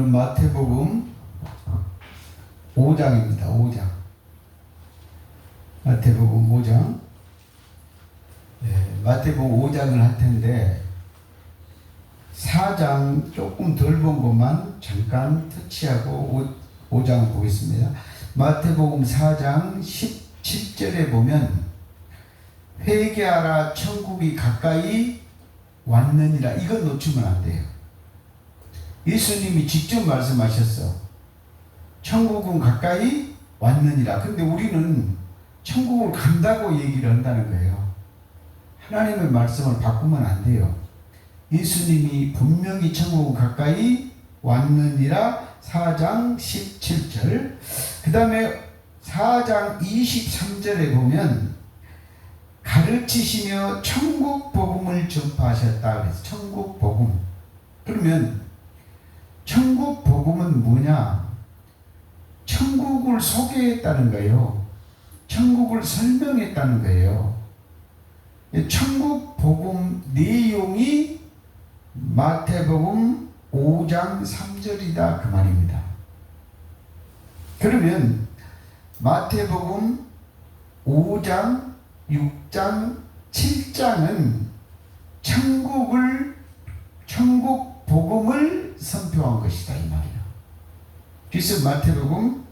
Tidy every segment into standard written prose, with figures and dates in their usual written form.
오늘은 마태복음 5장입니다. 5장. 마태복음 5장. 마태복음 5장을 할 텐데 4장 조금 덜 본 것만 잠깐 터치하고 5장을 보겠습니다. 마태복음 4장 17절에 보면 회개하라 천국이 가까이 왔느니라. 이건 놓치면 안 돼요. 예수님이 직접 말씀하셨어. 천국은 가까이 왔느니라. 근데 우리는 천국을 간다고 얘기를 한다는 거예요. 하나님의 말씀을 바꾸면 안 돼요. 예수님이 분명히 천국은 가까이 왔느니라. 4장 17절. 그 다음에 4장 23절에 보면 가르치시며 천국 복음을 전파하셨다. 그래서 천국 복음. 그러면 천국 복음은 뭐냐? 천국을 소개했다는 거예요. 천국을 설명했다는 거예요. 천국 복음 내용이 마태복음 5장 3절이다 그 말입니다. 그러면 마태복음 5장, 6장, 7장은 천국 복음을 선포한 것이다 이 말이에요. 그래서 마태복음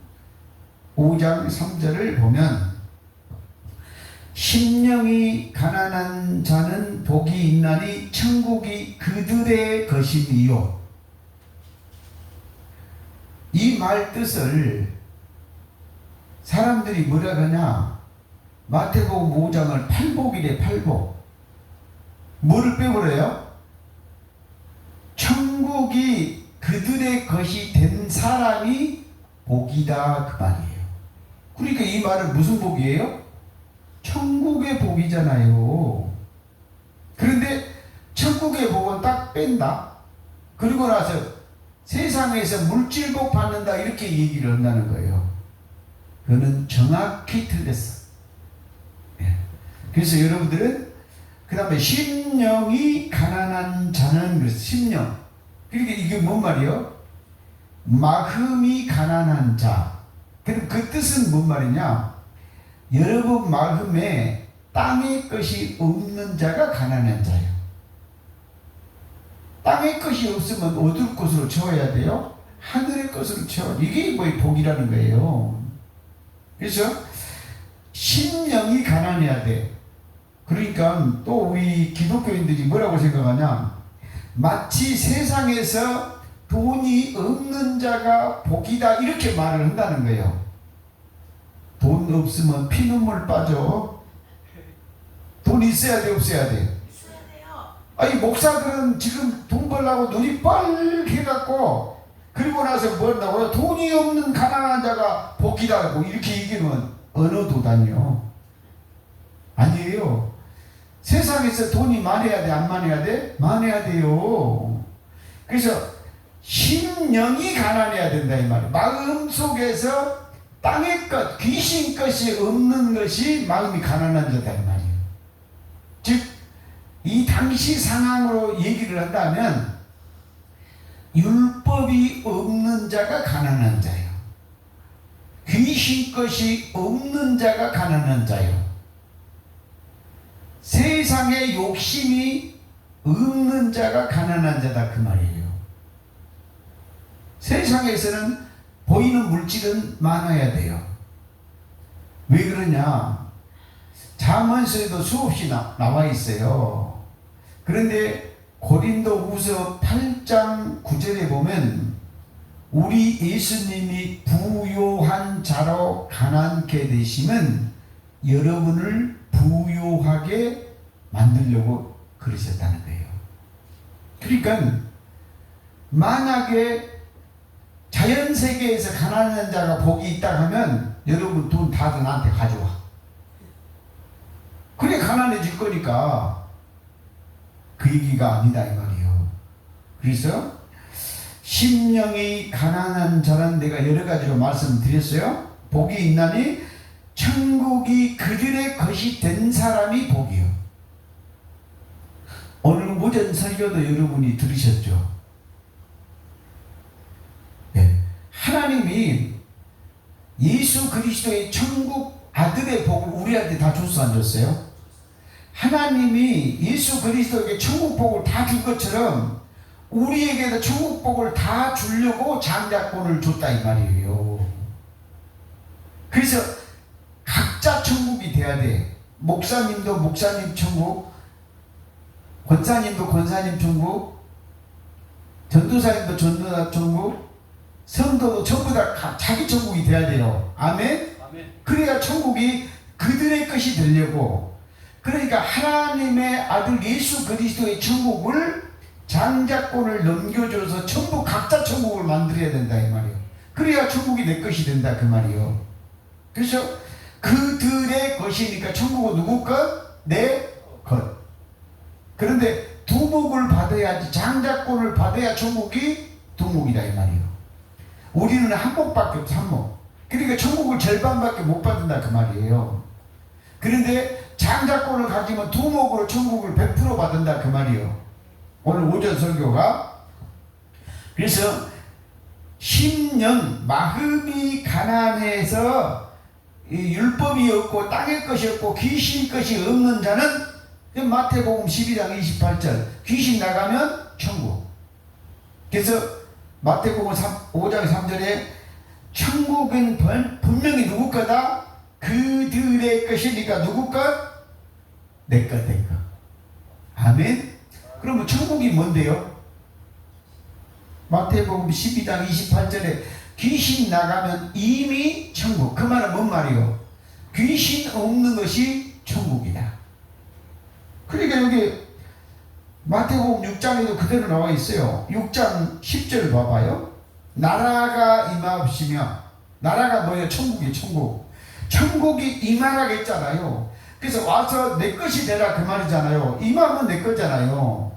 5장 3절을 보면 심령이 가난한 자는 복이 있나니 천국이 그들의 것이니요. 이 말 뜻을 사람들이 뭐라 하냐? 마태복음 5장을 팔복이래. 팔복. 뭐를 빼버려요? 천국이 그들의 것이 된 사람이 복이다 그 말이에요. 그러니까 이 말은 무슨 복이에요? 천국의 복이잖아요. 그런데 천국의 복은 딱 뺀다. 그리고 나서 세상에서 물질복 받는다 이렇게 얘기를 한다는 거예요. 그거는 정확히 틀렸어. 그래서 여러분들은 그 다음에 심령이 가난한 자는 그래서 심령. 그러니까 이게 뭔 말이요? 마음이 가난한 자. 그 뜻은 뭔 말이냐? 여러분 마음에 땅의 것이 없는 자가 가난한 자예요. 땅의 것이 없으면 어디 것으로 채워야 돼요? 하늘의 것으로 채워. 이게 뭐의 복이라는 거예요. 그래서 심령이 가난해야 돼. 그러니까 또 우리 기독교인들이 뭐라고 생각하냐? 마치 세상에서 돈이 없는 자가 복이다 이렇게 말을 한다는 거예요. 돈 없으면 피눈물 빠져. 돈 있어야 돼 없어야 돼? 있어야 돼요. 아니 목사들은 지금 돈 벌려고 눈이 빨개갖고 그리고 나서 뭐 한다고요? 돈이 없는 가난한 자가 복이라고 이렇게 얘기하면 어느 도단이요? 아니에요. 세상에서 돈이 많아야 돼 안 많아야 돼? 많아야 돼요. 그래서 심령이 가난해야 된다 이 말이에요. 마음속에서 땅의 것, 귀신 것이 없는 것이 마음이 가난한 자다 이 말이에요. 즉, 이 당시 상황으로 얘기를 한다면 율법이 없는 자가 가난한 자예요. 귀신 것이 없는 자가 가난한 자예요. 세상에 욕심이 없는 자가 가난한 자다 그 말이에요. 세상에서는 보이는 물질은 많아야 돼요. 왜 그러냐? 잠언서에도 수없이 나와 있어요. 그런데 고린도후서 8장 9절에 보면 우리 예수님이 부요한 자로 가난케 되시면 여러분을 부요하게 만들려고 그러셨다는 거예요. 그러니까 만약에 자연세계에서 가난한 자가 복이 있다 하면 여러분 돈 다 나한테 가져와. 그래 가난해질 거니까. 그 얘기가 아니다 이 말이에요. 그래서 심령이 가난한 자는 내가 여러 가지로 말씀드렸어요. 복이 있나니 천국이 그들의 것이 된 사람이 복이요. 오늘 오전 설교도 여러분이 들으셨죠. 예수 그리스도의 천국 아들의 복을 우리한테 다 줬어 안 줬어요? 하나님이 예수 그리스도에게 천국 복을 다 준 것처럼 우리에게도 천국 복을 다 주려고 장자권을 줬다 이 말이에요. 그래서 각자 천국이 돼야 돼. 목사님도 목사님 천국, 권사님도 권사님 천국, 전도사님도 전도사 천국, 성도도 전부 다 자기 천국이 돼야 돼요. 아멘? 그래야 천국이 그들의 것이 되려고. 그러니까 하나님의 아들 예수 그리스도의 천국을 장자권을 넘겨줘서 전부 각자 천국을 만들어야 된다 이 말이에요. 그래야 천국이 내 것이 된다 그 말이에요. 그래서 그들의 것이니까 천국은 누구 것? 내 것. 그런데 두목을 받아야지, 장자권을 받아야 천국이 두목이다 이 말이에요. 우리는 한 목밖에 없어, 한 목. 그러니까 천국을 절반밖에 못 받는다 그 말이에요. 그런데 장자권을 가지면 두목으로 천국을 100% 받는다 그 말이에요. 오늘 오전 설교가. 그래서 10년 마음이 가난해서 율법이 없고 땅의 것이 없고 귀신 것이 없는 자는 마태복음 12장 28절 귀신 나가면 천국. 그래서 마태복음 5장 3절에 천국은 분명히 누구 거다? 그들의 것이니까 누구 것? 내 것, 내 것. 아멘. 그러면 천국이 뭔데요? 마태복음 12장 28절에 귀신 나가면 이미 천국. 그 말은 뭔 말이요? 귀신 없는 것이 천국이다. 그러니까 여기 마태복음 6장에도 그대로 나와 있어요. 6장 10절 봐봐요. 나라가 임하옵시며. 나라가 뭐예요? 천국이에요. 천국. 천국이 임하라겠잖아요. 그래서 와서 내 것이 되라 그 말이잖아요. 임하면 내 거잖아요.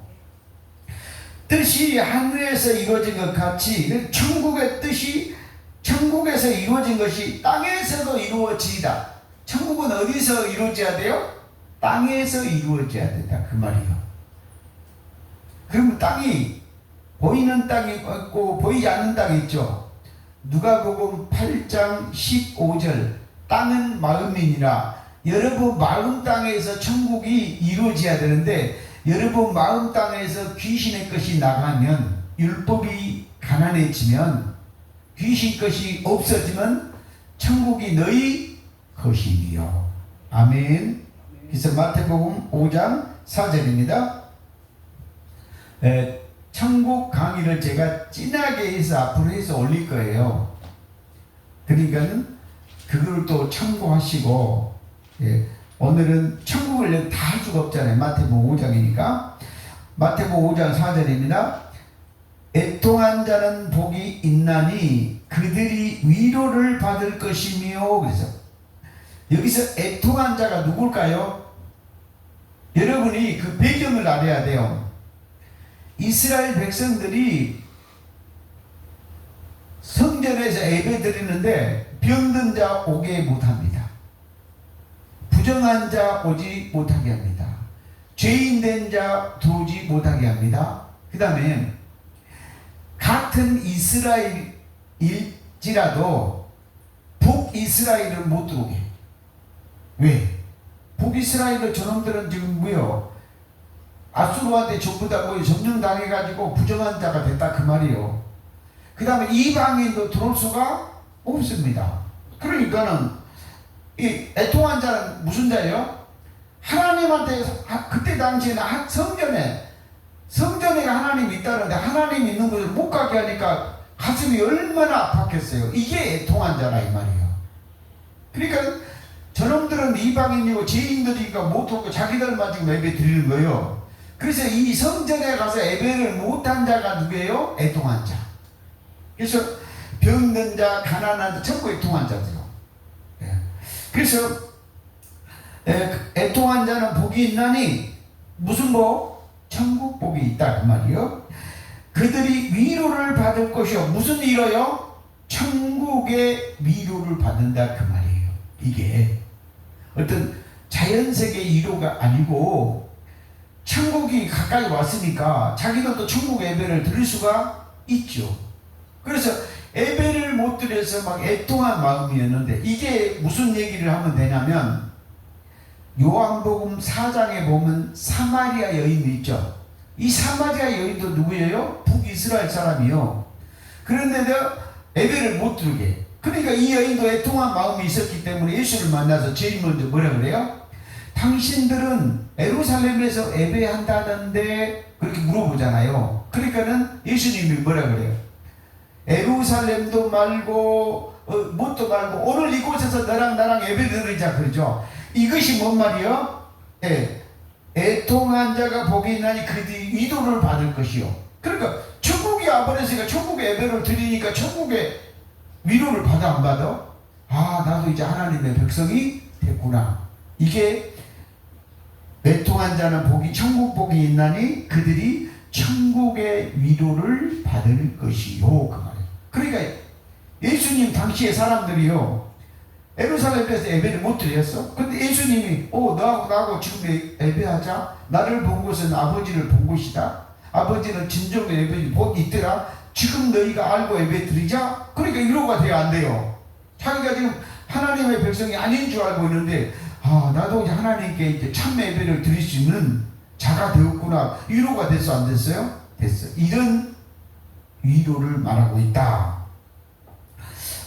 뜻이 하늘에서 이루어진 것 같이 천국의 뜻이 천국에서 이루어진 것이 땅에서도 이루어지다. 천국은 어디서 이루어져야 돼요? 땅에서 이루어져야 된다 그 말이에요. 그러면 땅이 보이는 땅이 있고 보이지 않는 땅이 있죠. 누가복음 8장 15절 땅은 마음이니라. 여러분 마음 땅에서 천국이 이루어져야 되는데 여러분 마음 땅에서 귀신의 것이 나가면 율법이 가난해지면 귀신 것이 없어지면 천국이 너희 것이니요. 아멘. 그래서 마태복음 5장 4절입니다. 천국 강의를 제가 진하게 해서 앞으로 해서 올릴 거예요. 그러니까 그걸 또 참고하시고, 오늘은 천국을 다 할 수가 없잖아요. 마태복음 5장이니까. 마태복음 5장 4절입니다. 애통한 자는 복이 있나니 그들이 위로를 받을 것이며. 그래서 여기서 애통한 자가 누굴까요? 여러분이 그 배경을 알아야 돼요. 이스라엘 백성들이 성전에서 예배 드리는데 병든 자 오게 못합니다. 부정한 자 오지 못하게 합니다. 죄인 된 자 들어오지 못하게 합니다. 그 다음에 같은 이스라엘일지라도 북이스라엘을 못 들어오게. 왜? 북이스라엘을 저놈들은 지금 뭐요? 아수르한테 전부 다 점령당해가지고 부정한 자가 됐다 그 말이요. 그 다음에 이방인도 들어올 수가 없습니다. 그러니까는 이 애통한 자는 무슨 자예요? 하나님한테 그때 당시에는 성전에 하나님이 있다는데 하나님 있는 곳을 못 가게 하니까 가슴이 얼마나 아팠겠어요. 이게 애통한 자라 이 말이에요. 그러니까 저놈들은 이방인이고 죄인들이니까 못 오고 자기들만 지금 예배 드리는 거예요. 그래서 이 성전에 가서 예배를 못한 자가 누구예요? 애통한 자. 그래서 병든 자, 가난한 자, 전부 애통한 자들요. 그래서 애통한 자는 복이 있나니 무슨 복? 천국 복이 있다 그 말이요. 그들이 위로를 받을 것이요. 무슨 위로요? 천국의 위로를 받는다 그 말이에요. 이게 어떤 자연세계의 위로가 아니고 천국이 가까이 왔으니까 자기들도 천국 예배를 드릴 수가 있죠. 그래서 예배를 못 드려서 막 애통한 마음이었는데, 이게 무슨 얘기를 하면 되냐면, 요한복음 4장에 보면 사마리아 여인이 있죠. 이 사마리아 여인도 누구예요? 북이스라엘 사람이요. 그런데도 예배를 못 드리게. 그러니까 이 여인도 애통한 마음이 있었기 때문에 예수를 만나서 제일 먼저 뭐라 그래요? 당신들은 예루살렘에서 예배한다던데, 그렇게 물어보잖아요. 그러니까는 예수님이 뭐라 그래요? 예루살렘도 말고 뭣도 말고 오늘 이곳에서 너랑 나랑 예배 드리자 그러죠. 이것이 뭔 말이요? 애통한 자가 복이 있나니 그들이 위로를 받을 것이요. 그러니까 천국이 와버렸으니까 천국에 예배를 드리니까 천국에 위로를 받아 안 받아? 아, 나도 이제 하나님의 백성이 됐구나. 이게 애통한 자는 복이 천국 복이 있나니 그들이 천국의 위로를 받을 것이요. 그 말이에요. 그러니까 예수님 당시의 사람들이요, 예루살렘에서 예배를 못 드렸어. 근데 예수님이 너하고 나하고 지금 예배하자. 나를 본 곳은 아버지를 본 곳이다. 아버지는 진정의 예배에 복이 있더라. 지금 너희가 알고 예배 드리자. 그러니까 위로가 돼야 안 돼요. 자기가 지금 하나님의 백성이 아닌 줄 알고 있는데, 나도 이제 하나님께 이제 참 예배를 드릴 수 있는 자가 되었구나. 위로가 됐어, 안 됐어요? 됐어. 이런 위로를 말하고 있다.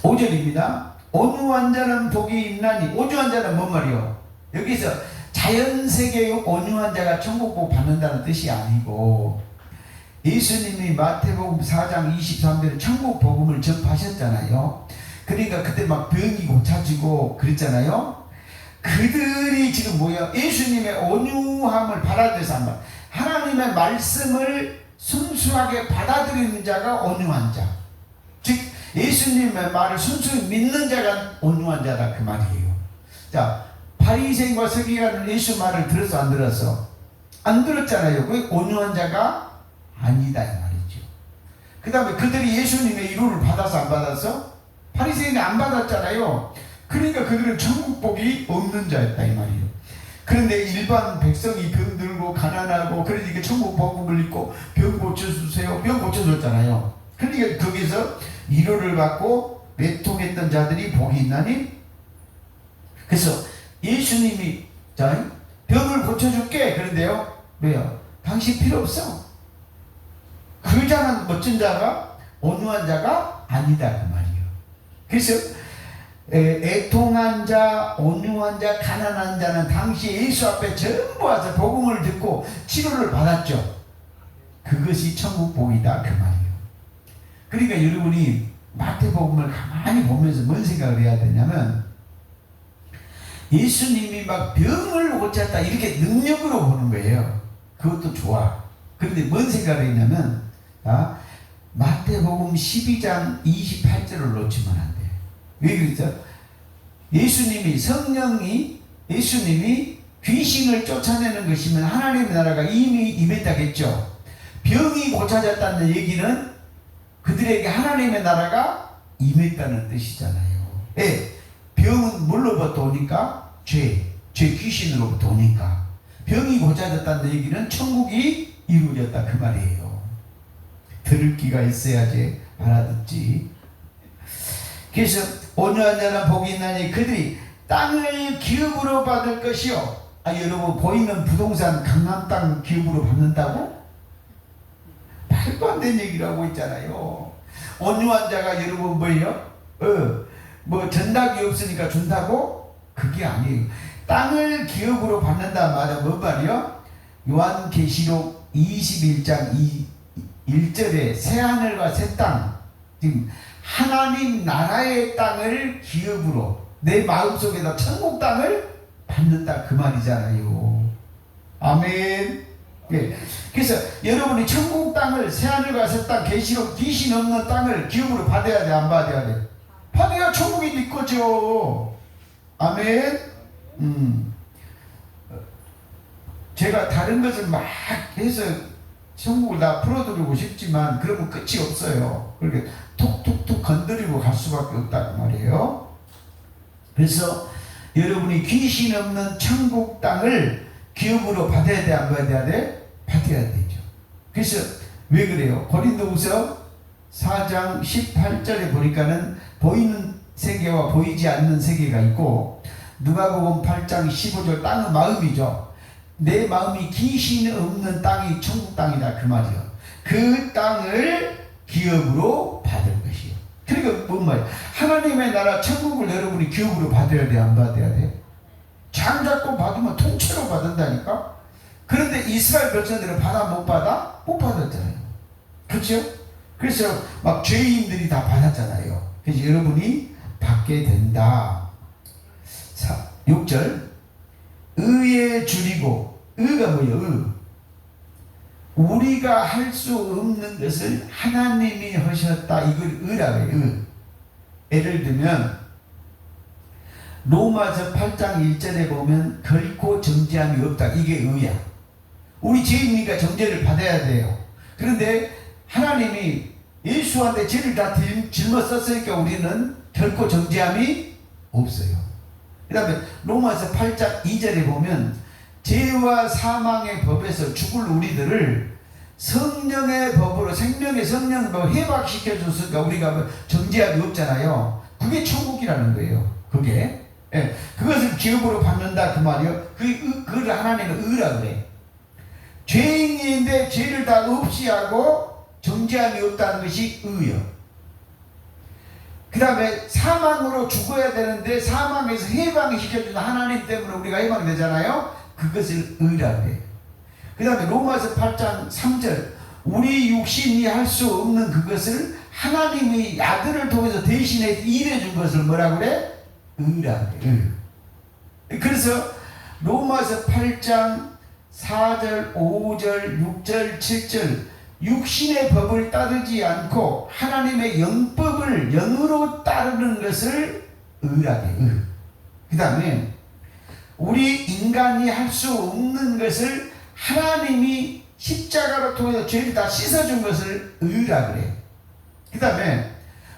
5절입니다. 온유한 자는 복이 있나니. 온유한 자는 뭔 말이요? 여기서 자연세계의 온유한 자가 천국 복 받는다는 뜻이 아니고, 예수님이 마태복음 4장 23절에 천국 복음을 전파하셨잖아요. 그러니까 그때 막 병이 고쳐지고 그랬잖아요. 그들이 지금 뭐야? 예수님의 온유함을 받아들여서 한번, 하나님의 말씀을 순수하게 받아들이는 자가 온유한 자, 즉 예수님의 말을 순수히 믿는 자가 온유한 자다, 그 말이에요. 자, 바리새인과 서기관은 예수 말을 들었어, 안 들었어? 안 들었잖아요. 그 온유한 자가 아니다, 이 말이죠. 그 다음에 그들이 예수님의 위로를 받아서 안 받았어? 바리새인이 안 받았잖아요. 그러니까 그들은 천국 복이 없는 자였다, 이 말이에요. 그런데 일반 백성이 병들고 가난하고 그러니까 천국 복음을 입고 병 고쳐주세요. 병 고쳐줬잖아요. 그러니까 거기서 위로를 받고 애통했던 자들이 복이 있나니. 그래서 예수님이 자, 병을 고쳐줄게. 그런데요, 왜요? 당신 필요 없어. 그 자는 멋진 자가 온유한 자가 아니다, 그 말이에요. 그래서 애통한 자, 온유한 자, 가난한 자는 당시 예수 앞에 전부 와서 복음을 듣고 치료를 받았죠. 그것이 천국 복이다, 그 말이에요. 그러니까 여러분이 마태복음을 가만히 보면서 뭔 생각을 해야 되냐면, 예수님이 막 병을 고쳤다 이렇게 능력으로 보는 거예요. 그것도 좋아. 그런데 뭔 생각을 했냐면, 마태복음 12장 28절을 놓치면 안 돼. 왜 그랬죠? 예수님이 귀신을 쫓아내는 것이면 하나님의 나라가 이미 임했다겠죠. 병이 고쳐졌다는 얘기는 그들에게 하나님의 나라가 임했다는 뜻이잖아요. 병은 뭘로부터 오니까? 귀신으로부터 오니까. 병이 고쳐졌다는 얘기는 천국이 이루어졌다, 그 말이에요. 들을 귀가 있어야지 알아듣지. 그래서 온유한 자는 복이 있나니 그들이 땅을 기업으로 받을 것이요. 여러분, 보이는 부동산 강남 땅 기업으로 받는다고? 말도 안 되는 얘기를 하고 있잖아요. 온유한 자가 여러분 뭐예요? 전락이 없으니까 준다고? 그게 아니에요. 땅을 기업으로 받는다 말은 뭔 말이요? 요한계시록 21장 1절에 새하늘과 새 땅, 지금 하나님 나라의 땅을 기업으로 내 마음속에다 천국 땅을 받는다, 그 말이잖아요. 아멘. 네. 그래서 여러분이 천국 땅을, 새하늘과 새 땅, 계시록 귀신 없는 땅을 기업으로 받아야 돼, 안 받아야 돼? 받아야 천국이 네 거죠. 아멘. 제가 다른 것을 막 해서 천국을 다 풀어드리고 싶지만 그러면 끝이 없어요. 그렇게 톡톡톡 건드리고 갈 수밖에 없다고 말이에요. 그래서 여러분이 귀신 없는 천국 땅을 기업으로 받아야 돼, 안 받아야 돼? 받아야 되죠. 그래서 왜 그래요? 고린도후서 4장 18절에 보니까는 보이는 세계와 보이지 않는 세계가 있고, 누가복음 8장 15절 땅은 마음이죠. 내 마음이 귀신 없는 땅이 천국 땅이다 그 말이요. 그 땅을 기업으로 받을 것이요. 그러니까 뭔 말이야? 하나님의 나라 천국을 여러분이 기업으로 받아야 돼, 안 받아야 돼? 장 잡고 받으면 통째로 받는다니까. 그런데 이스라엘 백성들은 받아 못 받아? 못 받았잖아요. 그렇죠? 그래서 막 죄인들이 다 받았잖아요. 그래서 여러분이 받게 된다. 6절 의에 줄이고, 의가 뭐예요? 의. 우리가 할 수 없는 것을 하나님이 하셨다, 이걸 의라고 해요. 의. 예를 들면 로마서 8장 1절에 보면 결코 정죄함이 없다, 이게 의야. 우리 죄인이니까 정죄를 받아야 돼요. 그런데 하나님이 예수한테 죄를 다 짊어졌으니까 우리는 결코 정죄함이 없어요. 그 다음에 로마서 8장 2절에 보면 죄와 사망의 법에서 죽을 우리들을 성령의 법으로, 생명의 성령의 법으로 해박시켜줬으니까 우리가 정죄함이 없잖아요. 그게 천국이라는 거예요. 그게. 예, 그것을 기업으로 받는다 그 말이요. 그걸 하나님은 의라고 그래. 죄인인데 죄를 다 없이 하고 정죄함이 없다는 것이 의요. 그 다음에 사망으로 죽어야 되는데 사망에서 해방시켜주는 하나님 때문에 우리가 해방되잖아요. 그것을 의라고 해요. 그 다음에 로마서 8장 3절 우리 육신이 할 수 없는 그것을 하나님이 아들을 통해서 대신해 일해준 것을 뭐라고 그래? 의라고 해요. 그래서 로마서 8장 4절, 5절, 6절, 7절 육신의 법을 따르지 않고 하나님의 영법을 영으로 따르는 것을 의라고 해요. 그 다음에 우리 인간이 할 수 없는 것을 하나님이 십자가로 통해서 죄를 다 씻어준 것을 의라고 해요. 그 다음에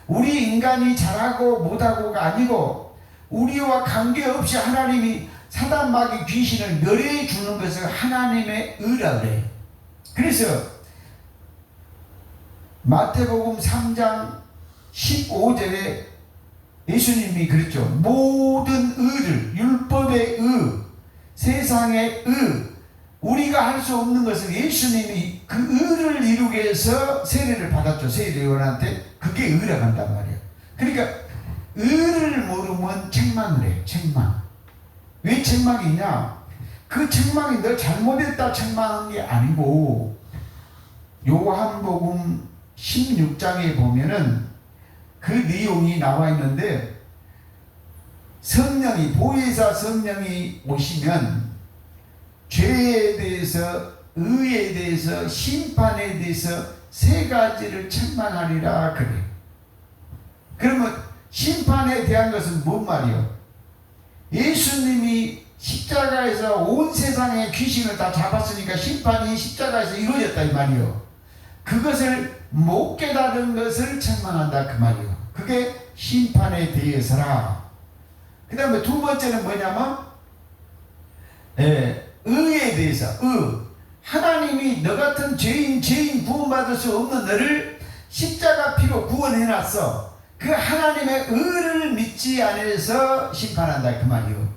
우리 인간이 잘하고 못하고가 아니고 우리와 관계없이 하나님이 사단 마귀 귀신을 멸해 주는 것을 하나님의 의라고 해요. 그래서 마태복음 3장 15절에 예수님이 그랬죠. 모든 의를, 율법의 의, 세상의 의, 우리가 할 수 없는 것을 예수님이 그 의를 이루기 위해서 세례를 받았죠. 세례요한한테. 그게 의라고 한단 말이에요. 그러니까 의를 모르면 책망을 해요. 책망. 왜 책망이냐? 그 책망이 너 잘못했다 책망한 게 아니고, 요한복음 16장에 보면은 그 내용이 나와 있는데, 성령이, 보혜사 성령이 오시면 죄에 대해서, 의에 대해서, 심판에 대해서 세 가지를 책망하리라 그래. 그러면 심판에 대한 것은 뭔 말이요? 예수님이 십자가에서 온 세상의 귀신을 다 잡았으니까 심판이 십자가에서 이루어졌다 이 말이요. 그것을 못 깨달은 것을 책망한다 그 말이요. 그게 심판에 대해서라. 그 다음에 두 번째는 뭐냐면 의에 대해서. 하나님이 너 같은 죄인 구원받을 수 없는 너를 십자가 피로 구원해놨어. 그 하나님의 의를 믿지 않아서 심판한다 그 말이요.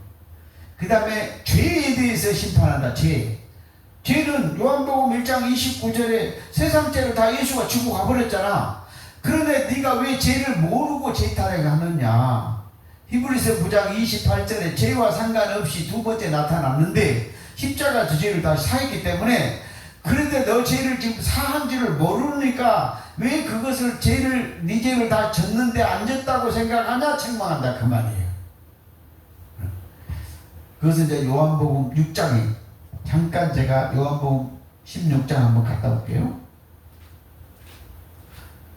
그 다음에 죄에 대해서 심판한다. 죄는 요한복음 1장 29절에 세상 죄를 다 예수가 지고 가버렸잖아. 그런데 네가 왜 죄를 모르고 죄 타령하느냐. 히브리서 9장 28절에 죄와 상관없이 두 번째 나타났는데 십자가 저 죄를 다 사했기 때문에, 그런데 너 죄를 지금 사한 줄을 모르니까 왜 그것을 네 죄를 다 졌는데 안 졌다고 생각하냐 책망한다 그 말이에요. 그것은 이제 요한복음 6장이, 잠깐 제가 요한복음 16장 한번 갔다 올게요.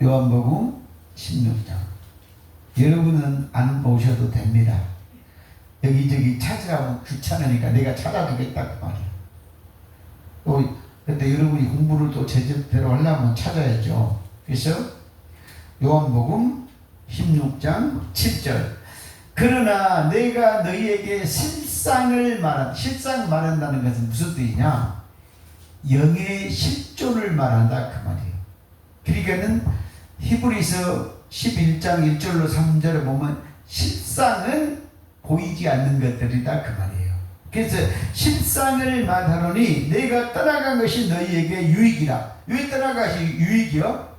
요한복음 16장. 여러분은 안 보셔도 됩니다. 여기저기 찾으라고 귀찮으니까 내가 찾아주겠다 그 말이에요. 근데 여러분이 공부를 또 제대로 하려면 찾아야죠. 그래서 요한복음 16장 7절. 그러나 내가 너희에게 실상 말한다는 것은 무슨 뜻이냐? 영의 실존을 말한다 그 말이에요. 그러니까는 히브리서 11장 1절로 3절에 보면 실상은 보이지 않는 것들이다 그 말이에요. 그래서 실상을 말하노니 내가 떠나간 것이 너희에게 유익이라. 왜 떠나가시 유익이요?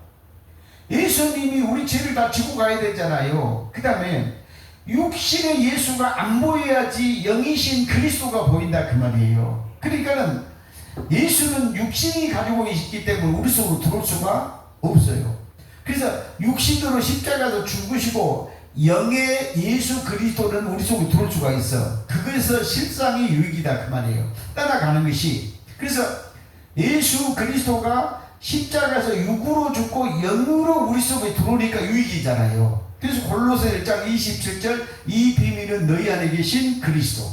예수님이 우리 죄를 다 지고 가야 되잖아요. 그 다음에 육신의 예수가 안 보여야지 영이신 그리스도가 보인다 그 말이에요. 그러니까는 예수는 육신이 가지고 있기 때문에 우리 속으로 들어올 수가 없어요. 그래서 육신으로 십자가에서 죽으시고 영의 예수 그리스도는 우리 속으로 들어올 수가 있어. 그것에서 실상이 유익이다 그 말이에요. 떠나가는 것이. 그래서 예수 그리스도가 십자가에서 육으로 죽고 영으로 우리 속에 들어오니까 유익이잖아요. 그래서 골로새 1장 27절 이 비밀은 너희 안에 계신 그리스도.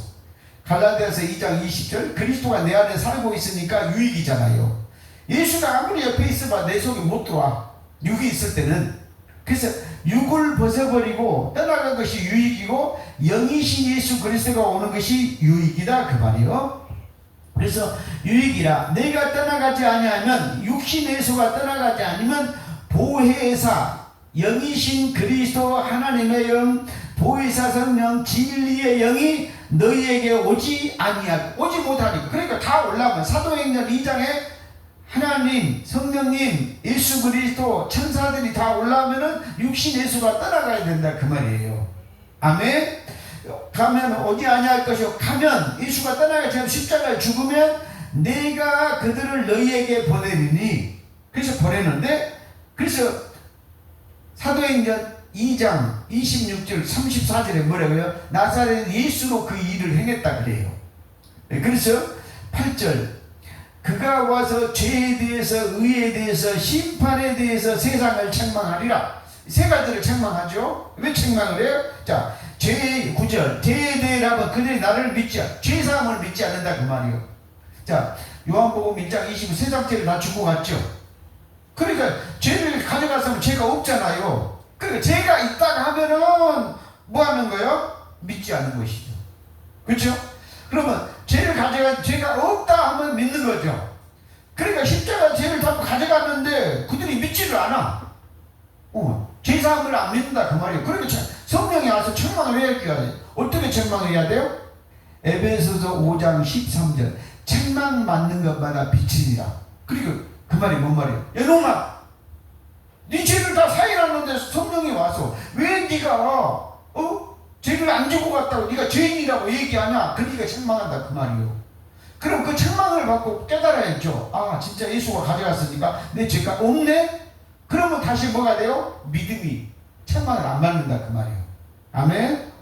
갈라디아서 2장 20절 그리스도가 내 안에 살고 있으니까 유익이잖아요. 예수가 아무리 옆에 있어봐 내 속에 못 들어와. 육이 있을 때는. 그래서 육을 벗어버리고 떠나간 것이 유익이고 영이신 예수 그리스도가 오는 것이 유익이다 그 말이요. 그래서 유익이라. 내가 떠나가지 아니하면 육신 예수가 떠나가지 않으면 보혜사 영이신 그리스도 하나님의 영 보혜사 성령 진리의 영이 너희에게 오지 아니하고 오지 못하니까. 그러니까 다 올라가면 사도행전 2장에 하나님 성령님 예수 그리스도 천사들이 다 올라오면은 육신 예수가 떠나가야 된다 그 말이에요. 아멘. 가면 오지 아니할 것이요 가면 예수가 떠나가지 않으면 십자가에 죽으면 내가 그들을 너희에게 보내리니. 그래서 보내는데 그래서 사도행전 2장 26절 34절에 뭐라고요? 나사렛 예수로 그 일을 행했다 그래요. 그래서 8절 그가 와서 죄에 대해서 의에 대해서 심판에 대해서 세상을 책망하리라. 세 가지를 책망하죠. 왜 책망을 해요? 자, 죄 9절 죄에 대해라면 그들이 나를 죄사함을 믿지 않는다 그 말이요. 자, 요한복음 1장 23장째를 다 주고 갔죠. 그러니까 죄를 가져갔으면 죄가 없잖아요. 그러니까 죄가 있다가 하면은 뭐 하는 거예요? 믿지 않는 것이죠. 그렇죠? 그러면 죄를 가져간 죄가 없다 하면 믿는 거죠. 그러니까 십자가 죄를 다 가져갔는데 그들이 믿지를 않아. 죄사함을 안 믿는다 그 말이에요. 그러니까 성령이 와서 책망을 해야 돼요. 어떻게 책망을 해야 돼요? 에베소서 5장 13절 책망 맞는 것마다 비치니라. 그리고 그 말이 뭔 말이에요? 이놈아 네 죄를 다 사해놨는데 성령이 와서 왜 네가 죄를 안 지고 갔다고 네가 죄인이라고 얘기하냐? 그러니까 책망한다 그 말이에요. 그럼 그 책망을 받고 깨달아야죠. 아 진짜 예수가 가져갔으니까 내 죄가 없네? 그러면 다시 뭐가 돼요? 믿음이 책망을 안 받는다 그 말이에요. 아멘.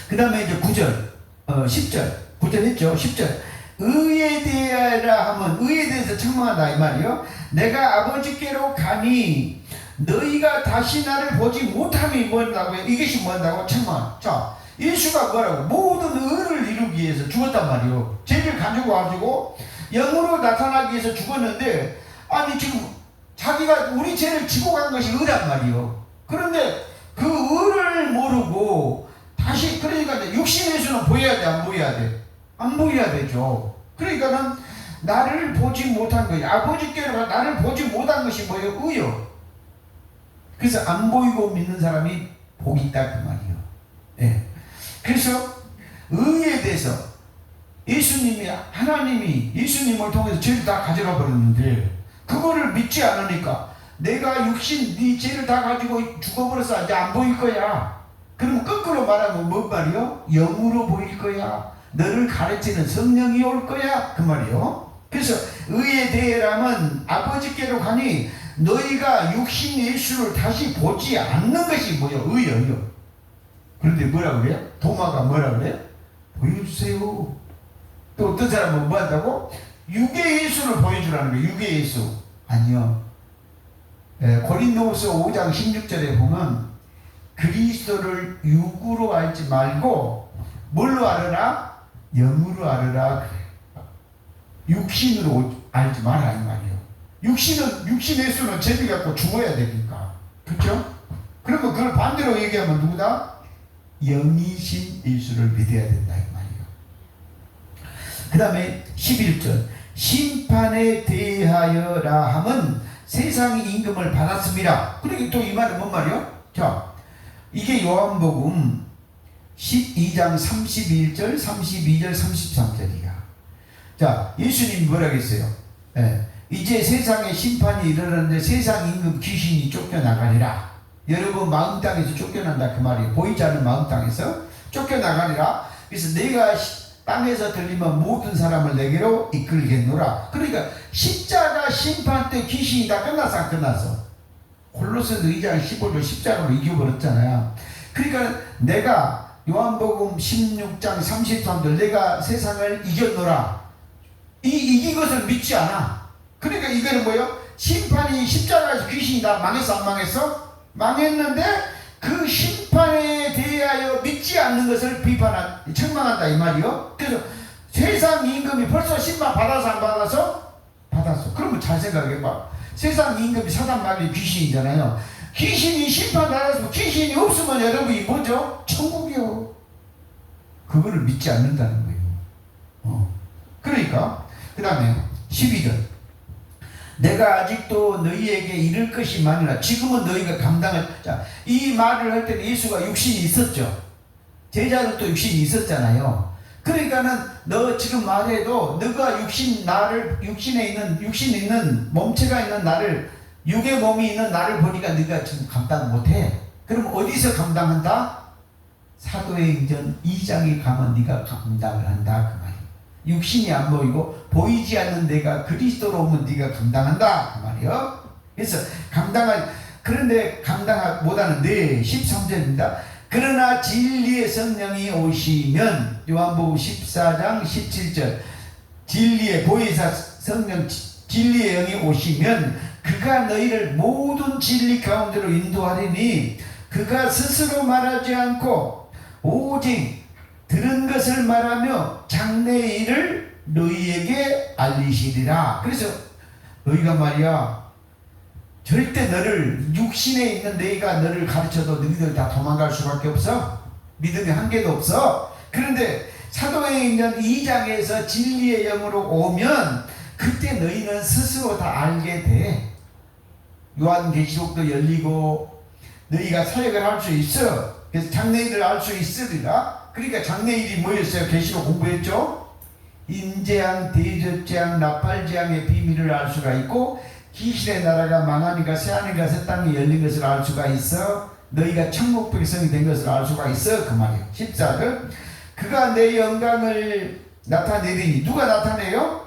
그 다음에 이제 9절 10절 9절 했죠. 10절 의에 대하라 하면 의에 대해서 책망한다 이 말이요. 내가 아버지께로 가니 너희가 다시 나를 보지 못함이 뭐라고요? 이것이 뭐라고? 책망. 자, 예수가 뭐라고? 모든 의를 이루기 위해서 죽었단 말이요. 죄를 가지고 가지고 영으로 나타나기 위해서 죽었는데 아니 지금 자기가 우리 죄를 지고 간 것이 의란 말이요. 그런데 그 의를 모르고 다시 그러니까 육신 예수는 보여야 돼 안 보여야 돼? 안 보여야 되죠. 그러니까는 나를 보지 못한 것이 아버지께로 나를 보지 못한 것이 뭐예요? 의요. 그래서 안 보이고 믿는 사람이 복이 있다 그 말이에요. 네. 그래서 의에 대해서 예수님이 하나님이 예수님을 통해서 죄를 다 가져가 버렸는데 그거를 믿지 않으니까 내가 육신 네 죄를 다 가지고 죽어버렸어 이제 안 보일 거야. 그럼 거꾸로 말하면 뭔 말이요? 영으로 보일 거야. 너를 가르치는 성령이 올 거야 그 말이요. 그래서 의에 대해라면 아버지께로 가니 너희가 육신 예수를 다시 보지 않는 것이 뭐요? 의요. 그런데 뭐라고 그래요? 도마가 뭐라고 그래요? 보여주세요. 또 어떤 사람은 뭐 한다고? 육의 예수를 보여주라는 거예요. 육의 예수. 아니요. 고린도후서 5장 16절에 보면 그리스도를 육으로 알지 말고 뭘로 알아라? 영으로 알아라 그래요. 육신으로 알지 마라 이 말이에요. 육신 예수는 죄를 갖고 죽어야 되니까. 그렇죠? 그러면 그걸 반대로 얘기하면 누구다? 영이신 예수를 믿어야 된다 이 말이에요. 그 다음에 11절 심판에 대하여라 함은 세상 임금을 받았습니다. 그러니까 또 이 말은 뭔 말이요? 자, 이게 요한복음 12장 31절, 32절, 33절이야. 자, 예수님이 뭐라 했어요? 예, 이제 세상에 심판이 이르렀는데 세상 임금 귀신이 쫓겨나가리라. 여러분 마음 땅에서 쫓겨난다 그 말이에요. 보이지 않는 마음 땅에서 쫓겨나가리라. 그래서 내가 땅에서 들리면 모든 사람을 내게로 이끌겠노라. 그러니까 십자가 심판 때 귀신이 다 끝났어 안 끝났어? 골로새서 2장 15절 십자가로 이겨버렸잖아요. 그러니까 내가 요한복음 16장 33절 내가 세상을 이겼노라. 이긴 것을 믿지 않아. 그러니까 이거는 뭐예요? 심판이 십자가에서 귀신이 다 망했어 안 망했어? 망했는데 그 심판에 대하여 믿지 않는 것을 책망한다 이 말이요. 그래서 세상 임금이 벌써 심판 받아서 안 받아서? 받았어. 그러면 잘 생각해봐. 세상 임금이 사단 마귀 귀신이잖아요. 귀신이 심판 받아서 귀신이 없으면 여러분이 뭐죠? 천국이요. 그거를 믿지 않는다는 거예요. 그러니까 그 다음에 12절 내가 아직도 너희에게 이를 것이 많으나 지금은 너희가 감당할. 자, 이 말을 할 때는 예수가 육신이 있었죠. 제자들도 육신이 있었잖아요. 그러니까는 너 지금 말해도 너가 육신에 있는 몸체가 있는 나를 육의 몸이 있는 나를 보니까 네가 지금 감당 못해. 그럼 어디서 감당한다? 사도행전 2장에 가면 네가 감당을 한다 그 말이에요. 육신이 안 보이고 보이지 않는 내가 그리스도로 오면 네가 감당한다 그 말이에요. 그래서 그런데 감당 못하는데 13절입니다. 그러나 진리의 성령이 오시면 요한복음 14장 17절 진리의 보혜사 성령 진리의 영이 오시면 그가 너희를 모든 진리 가운데로 인도하리니 그가 스스로 말하지 않고 오직 들은 것을 말하며 장래의 일을 너희에게 알리시리라. 그래서 너희가 말이야 절대 너를 육신에 있는 너희가 너를 가르쳐도 너희들 다 도망갈 수밖에 없어. 믿음의 한계도 없어. 그런데 사도행전 2장에서 진리의 영으로 오면 그때 너희는 스스로 다 알게 돼. 요한계시록도 열리고 너희가 사역을 할 수 있어. 그래서 장래일을 알 수 있으리라. 그러니까 장래일이 뭐였어요? 계시록 공부했죠? 인재앙, 대접재앙, 나팔재앙의 비밀을 알 수가 있고 귀신의 나라가 망하니까 새하늘과 새 땅이 열린 것을 알 수가 있어. 너희가 천국 백성이 된 것을 알 수가 있어 그 말이에요. 14절 그가 내 영광을 나타내리니 누가 나타내요?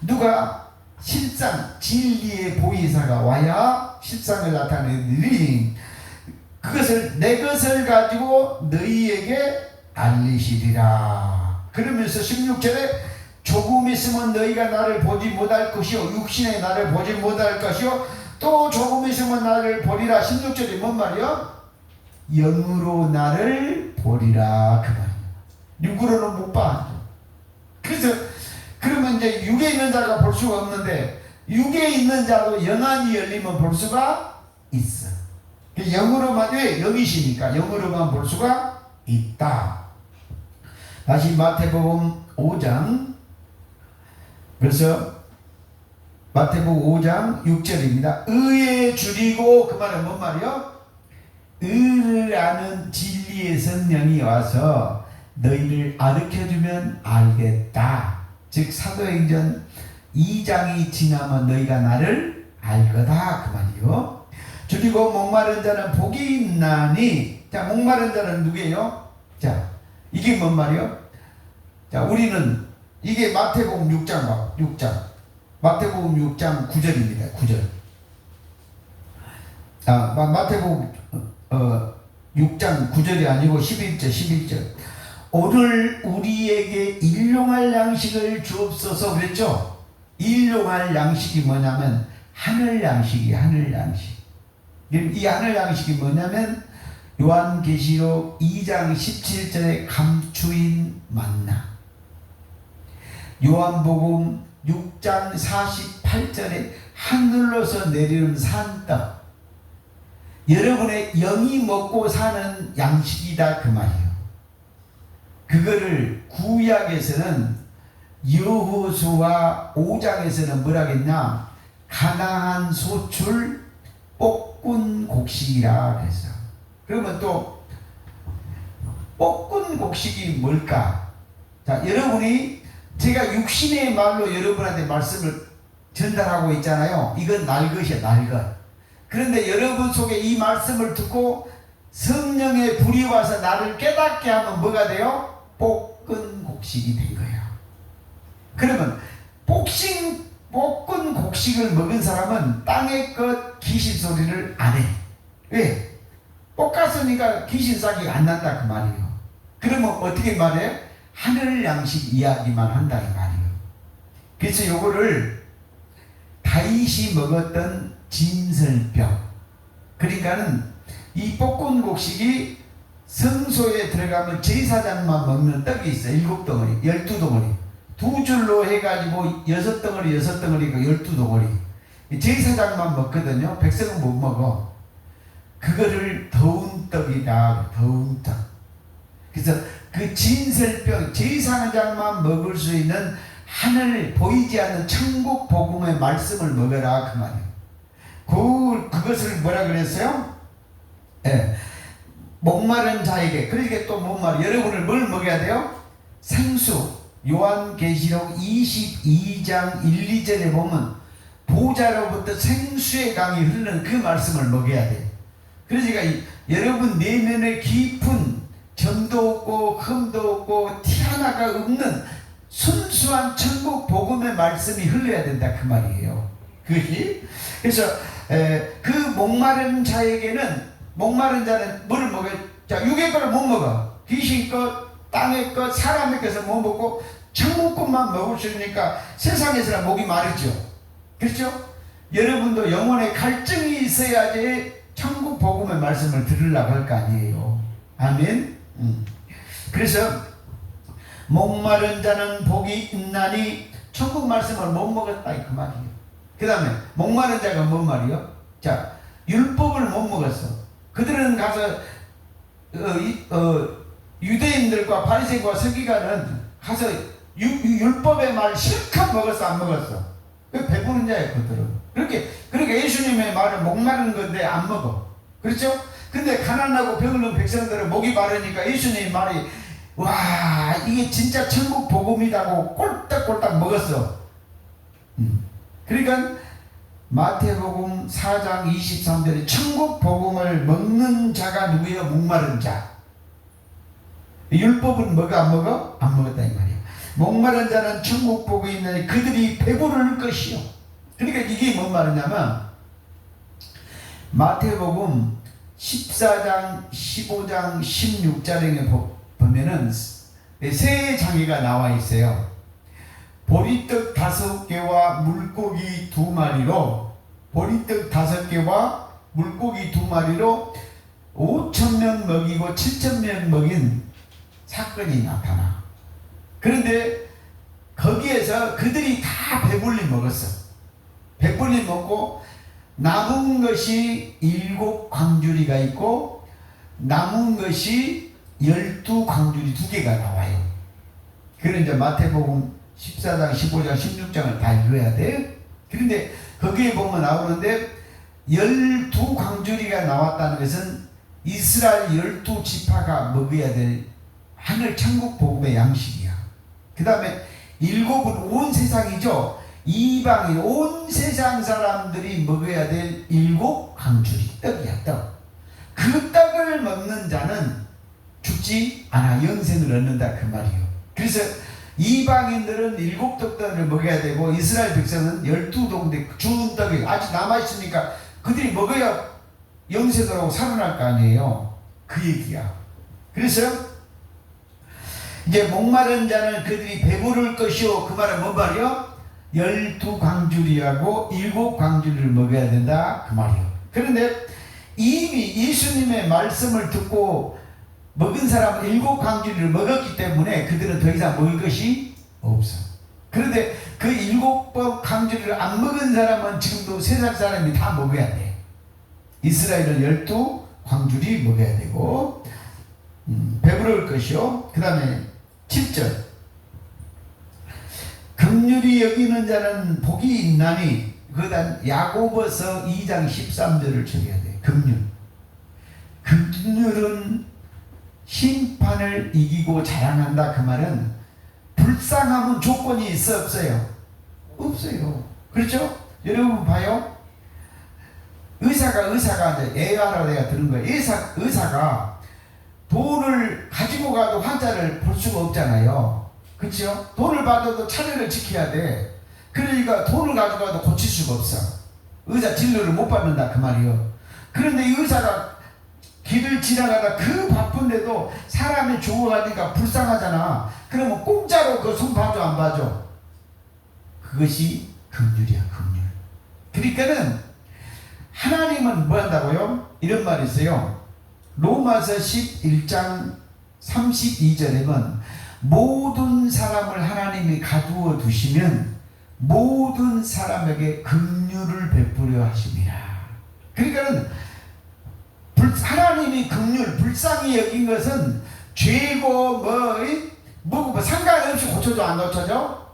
누가 실상 진리의 보이사가 와야 실상을 나타내리니 그것을 내 것을 가지고 너희에게 알리시리라. 그러면서 16절에 조금 있으면 너희가 나를 보지 못할 것이요 육신의 나를 보지 못할 것이요 또 조금 있으면 나를 보리라. 16절이 뭔 말이요? 영으로 나를 보리라 그 말이에요. 육으로는 못 봐. 그래서 그러면 이제 육에 있는 자가 볼 수가 없는데 육에 있는 자도 영안이 열리면 볼 수가 있어. 영으로만 왜? 영이시니까 영으로만 볼 수가 있다. 다시 마태복음 5장 그래서 마태복음 5장 6절입니다. 의에 줄이고 그 말은 뭔 말이요? 의를 아는 진리의 성령이 와서 너희를 가르쳐주면 알겠다. 즉 사도행전 2장이 지나면 너희가 나를 알거다 그 말이요. 줄이고 목마른 자는 복이 있나니. 자, 목마른 자는 누구예요? 자, 이게 뭔 말이요? 자, 우리는 이게 마태복음 6장 마태복음 6장 9절입니다. 9절. 마태복음 6장 9절이 아니고 11절. 오늘 우리에게 일용할 양식을 주옵소서 그랬죠? 일용할 양식이 뭐냐면 하늘 양식이 하늘 양식. 이 하늘 양식이 뭐냐면 요한계시록 2장 17절에 감추인 만나, 요한복음 6장 48절에 하늘로서 내리는 산떡, 여러분의 영이 먹고 사는 양식이다 그 말이에요. 그거를 구약에서는 여호수아 5장에서는 뭐라 했냐? 가나안 소출 볶은 곡식이라 그랬어. 그러면 또 볶은 곡식이 뭘까? 자, 여러분이 제가 육신의 말로 여러분한테 말씀을 전달하고 있잖아요. 이건 날 것이야, 날 것. 그런데 여러분 속에 이 말씀을 듣고 성령의 불이 와서 나를 깨닫게 하면 뭐가 돼요? 볶은 곡식이 된 거예요. 그러면 볶은 곡식을 먹은 사람은 땅의 것 귀신 소리를 안 해. 왜? 볶았으니까 귀신 싹이 안 난다 그 말이에요. 그러면 어떻게 말해? 하늘 양식 이야기만 한다 이 말이에요. 그래서 요거를 다윗이 먹었던 진설병, 그러니까는 이 볶은 곡식이 성소에 들어가면 제사장만 먹는 떡이 있어요. 7덩어리, 12덩어리. 2줄로 해가지고 6덩어리, 6덩어리가 12덩어리. 제사장만 먹거든요. 백성은 못 먹어. 그거를 더운 떡이다. 더운 떡. 그래서 그 진설병, 제사장만 먹을 수 있는 하늘 보이지 않는 천국 복음의 말씀을 먹어라 그 말이에요. 그것을 뭐라 그랬어요? 예. 목마른 자에게. 그러니까 또 뭔 말이에요? 여러분을 뭘 먹여야 돼요? 생수. 요한계시록 22장 1, 2절에 보면 보좌로부터 생수의 강이 흐르는 그 말씀을 먹여야 돼요. 그러니까 여러분 내면에 깊은 점도 없고 흠도 없고 티 하나가 없는 순수한 천국 복음의 말씀이 흘러야 된다 그 말이에요. 그것이. 그래서 그 목마른 자에게는, 목마른 자는 뭐를 먹어요? 자, 육의 것을 못 먹어. 귀신 것, 땅의 것, 사람의 것을 못 먹고 천국 것만 먹을 수 있으니까 세상에서는 목이 마르죠. 그렇죠? 여러분도 영혼의 갈증이 있어야지 천국 복음의 말씀을 들으려고 할 거 아니에요. 아멘. 그래서 목마른 자는 복이 있나니 천국 말씀을 못 먹었다 그 말이에요. 그 다음에 목마른 자가 뭔 말이요? 자, 율법을 못 먹었어. 그들은 가서 유대인들과 바리새인과 서기관은 가서 율법의 말을 실컷 먹었어, 안 먹었어? 그 배부른 자예요, 그들은. 그렇게 예수님의 말은 목마른 건데 안 먹어. 그렇죠? 근데 가난하고 병을 백성들은 목이 마르니까 예수님의 말이 와, 이게 진짜 천국 복음이라고 꼴딱꼴딱 먹었어. 그러니까 마태복음 4장 23절에 천국 복음을 먹는 자가 누구예요? 목마른 자. 율법은 먹어 안 먹어? 안 먹었다 이 말이야. 목마른 자는 천국 복음이 있나니 그들이 배부를 것이요. 그러니까 이게 뭔 말이냐면 마태복음 14장, 15장, 16장에 보면은 세 장애가 나와 있어요. 보리떡 5개와 물고기 2마리로, 보리떡 5개와 물고기 2마리로 5,000명 먹이고 7,000명 먹인 사건이 나타나. 그런데 거기에서 그들이 다 배불리 먹었어. 배불리 먹고 남은 것이 7광주리가 있고 남은 것이 12광주리 2개가 나와요. 그는 이제 마태복음 14장, 15장, 16장을 다 읽어야 돼. 그런데 거기에 보면 나오는데 12광주리가 나왔다는 것은 이스라엘 12지파가 먹어야 될 하늘 천국 복음의 양식이야. 그 다음에 7은 온 세상이죠. 이방인 온 세상 사람들이 먹어야 될 7광주리 떡이야, 떡. 그 떡을 먹는 자는 죽지 않아 영생을 얻는다 그 말이에요. 그래서 이방인들은 7떡들을 먹어야 되고 이스라엘 백성은 12동대 주운 떡이 아직 남아있으니까 그들이 먹어야 영생을 하고 살아날 거 아니에요. 그 얘기야. 그래서 이제 목마른 자는 그들이 배부를 것이요. 그 말은 뭔 말이요? 12광주리하고 7광주리를 먹어야 된다 그 말이에요. 그런데 이미 예수님의 말씀을 듣고 먹은 사람은 7광주리를 먹었기 때문에 그들은 더 이상 먹을 것이 없어. 그런데 그 7광주리를 안 먹은 사람은 지금도 세상 사람이 다 먹어야 돼. 이스라엘은 12광주리 먹어야 되고 배부를 것이요. 그 다음에 7절 긍휼히 여기는 자는 복이 있나니, 그다음 야고보서 2장 13절을 적어야 돼. 긍휼. 긍휼은 심판을 이기고 자랑한다. 그 말은 불쌍함은 조건이 있어 없어요? 없어요. 그렇죠? 여러분 봐요. 의사가 애가라 내가 들은 거예요. 의사가 돈을 가지고 가도 환자를 볼 수가 없잖아요. 그렇죠? 돈을 받아도 차례를 지켜야 돼. 그러니까 돈을 가지고 가도 고칠 수가 없어. 의사 진료를 못 받는다 그 말이요. 그런데 이 의사가 길을 지나가다 그 바쁜데도 사람이 죽어가니까 불쌍하잖아. 그러면 공짜로 그 손 봐줘 안 봐줘? 그것이 긍휼이야, 긍휼. 그러니까는 하나님은 뭐 한다고요? 이런 말이 있어요. 로마서 11장 32절에 보면 모든 사람을 하나님이 가두어 두시면 모든 사람에게 긍휼을 베푸려 하심이라. 그러니까는 하나님이 긍휼, 불쌍히 여긴 것은 죄고 뭐 상관없이 고쳐도 안 고쳐져?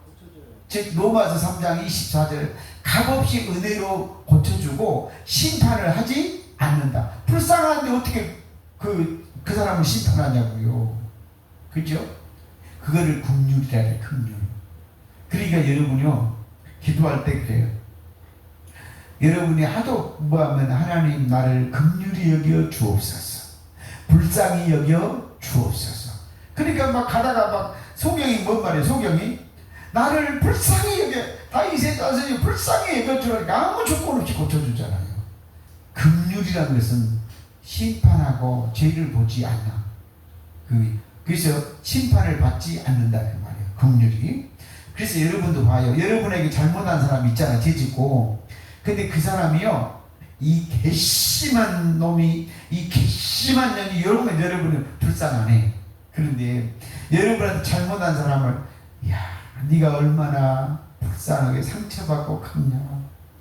즉 로마서 3장 24절 값없이 은혜로 고쳐주고 심판을 하지 않는다. 불쌍한데 어떻게 그 사람을 심판하냐고요. 그죠? 그거를 긍휼이라 해. 긍휼. 그러니까 여러분요 기도할 때 그래요. 여러분이 하도 뭐하면 하나님 나를 긍휼히 여겨 주옵소서, 불쌍히 여겨 주옵소서. 그러니까 막 가다가 막 소경이 뭔 말이에요? 소경이 나를 불쌍히 여겨, 다윗의 자손이 불쌍히 여겨 주라니까 아무 조건 없이 고쳐주잖아요. 긍휼이라는 것은 심판하고 죄를 보지 않나. 그래서 심판을 받지 않는다 그 말이에요. 긍휼이. 그래서 여러분도 봐요. 여러분에게 잘못한 사람 있잖아, 죄짓고. 근데 그 사람이요, 이 괘씸한 놈이, 이 괘씸한 년이 여러분을 불쌍하네. 그런데 여러분한테 잘못한 사람을, 야, 네가 얼마나 불쌍하게 상처받고 컸냐.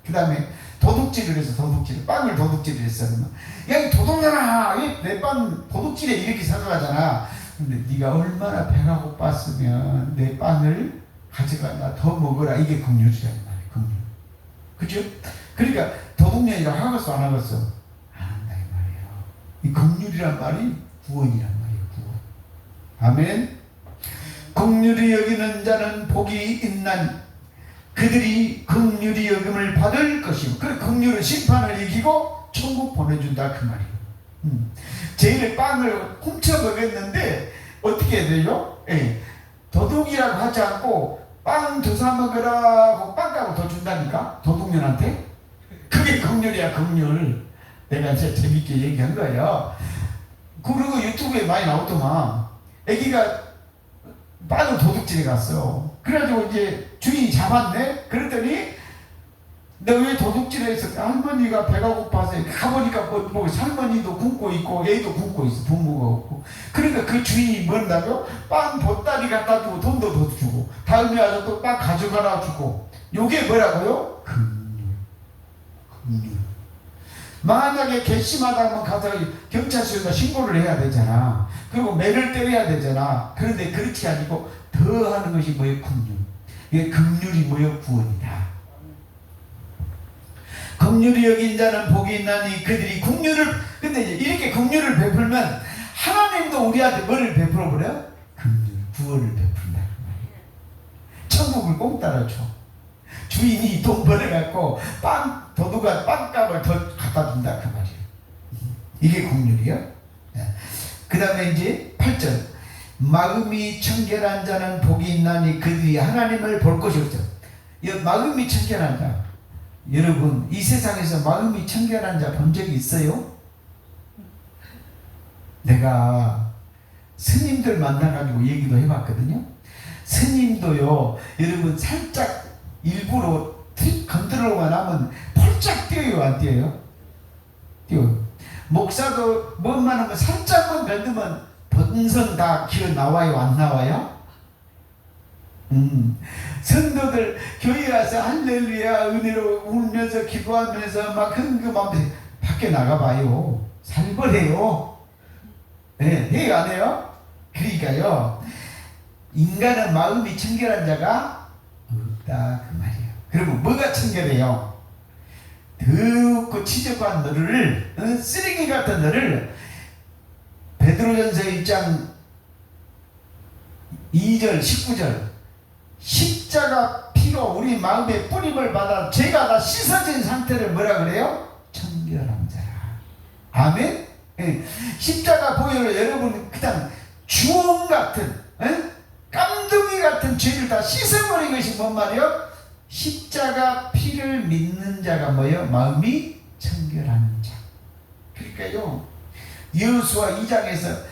그 다음에 도둑질을 해서 빵을 도둑질을 했어. 그러면 야, 이 도둑년아, 내 빵 도둑질에 이렇게 생각하잖아. 근데 네가 얼마나 배가 고팠으면 내 빵을 가져가나 더 먹어라. 이게 긍휼이라는 말이에요. 긍휼. 그죠? 그러니까 도둑년이라고 하겠어 안 하겠어? 안 한다 이 말이에요. 이 긍휼이란 말이 구원이란 말이에요. 구원. 아멘. 긍휼히 여기는 자는 복이 있나니 그들이 긍휼히 여김을 받을 것이고, 그래 긍휼은 심판을 이기고 천국 보내준다 그 말이에요. 제 빵을 훔쳐 먹였는데 어떻게 해야 돼요? 도둑이라고 하지 않고 빵 더 사 먹으라 하고 빵값을 더 준다니까 도둑년한테. 그게 긍휼이야, 긍휼. 내가 진짜 재밌게 얘기한 거예요. 그리고 유튜브에 많이 나오더만 애기가 빵을 도둑질에 갔어. 그래가지고 이제 주인이 잡았네. 그랬더니 너 왜 도둑질을 했어? 할머니가 배가 고파서 가보니까 뭐 할머니도 굶고 있고 애도 굶고 있어. 부모가 없고. 그러니까 그 주인이 뭔다고? 빵 보따리 갖다 주고 돈도 더 주고 다음에 와서 또 빵 가져가라 주고. 요게 뭐라고요? 긍휼. 만약에 괘씸하다면 가서 경찰서에다 신고를 해야 되잖아. 그리고 매를 때려야 되잖아. 그런데 그렇지 아니고 더 하는 것이 뭐예요? 긍휼. 이게 긍휼이 뭐예요? 구원이다. 긍휼히 여긴 자는 복이 있나니 그들이 긍휼을, 근데 이제 이렇게 긍휼을 베풀면 하나님도 우리한테 뭐를 베풀어 버려요? 긍휼, 구원을 베푼다. 천국을 공짜로 줘. 주인이 돈 벌어갖고 도둑가 빵값을 더 갖다 준다 그 말이에요. 이게 긍휼이요. 그 다음에 이제 8절 마음이 청결한 자는 복이 있나니 그들이 하나님을 볼 것이 없죠. 마음이 청결한 자, 여러분 이 세상에서 마음이 청결한 자 본 적이 있어요? 내가 스님들 만나가지고 얘기도 해봤거든요. 스님도요, 여러분 살짝 일부러 건드려만 하면 펄짝 뛰어요, 안 뛰어요? 뛰어요. 목사도 뭐만 하면 살짝만 건드면 본선 다 기어 나와요, 안 나와요? 성도들 교회 와서 할렐루야 은혜로 울면서 기도하면서 막 흥금하면서 밖에 나가봐요. 살벌해요. 네, 해요, 안 해요? 그러니까요, 인간은 마음이 청결한 자가 없다 그 말이에요. 그러면 뭐가 청결해요? 더럽고 치적한 너를, 쓰레기 같은 너를, 베드로전서 1장 2절 19절, 십자가 피로 우리 마음에 뿌림을 받아 죄가 다 씻어진 상태를 뭐라 그래요? 청결한 자라. 아멘. 십자가 보혈로 여러분 그냥 주홍 같은, 깜둥이 같은 죄를 다 씻어버린 것이 뭔 말이요? 십자가 피를 믿는 자가 뭐예요? 마음이 청결한 자. 그러니까요, 여호수아 2장에서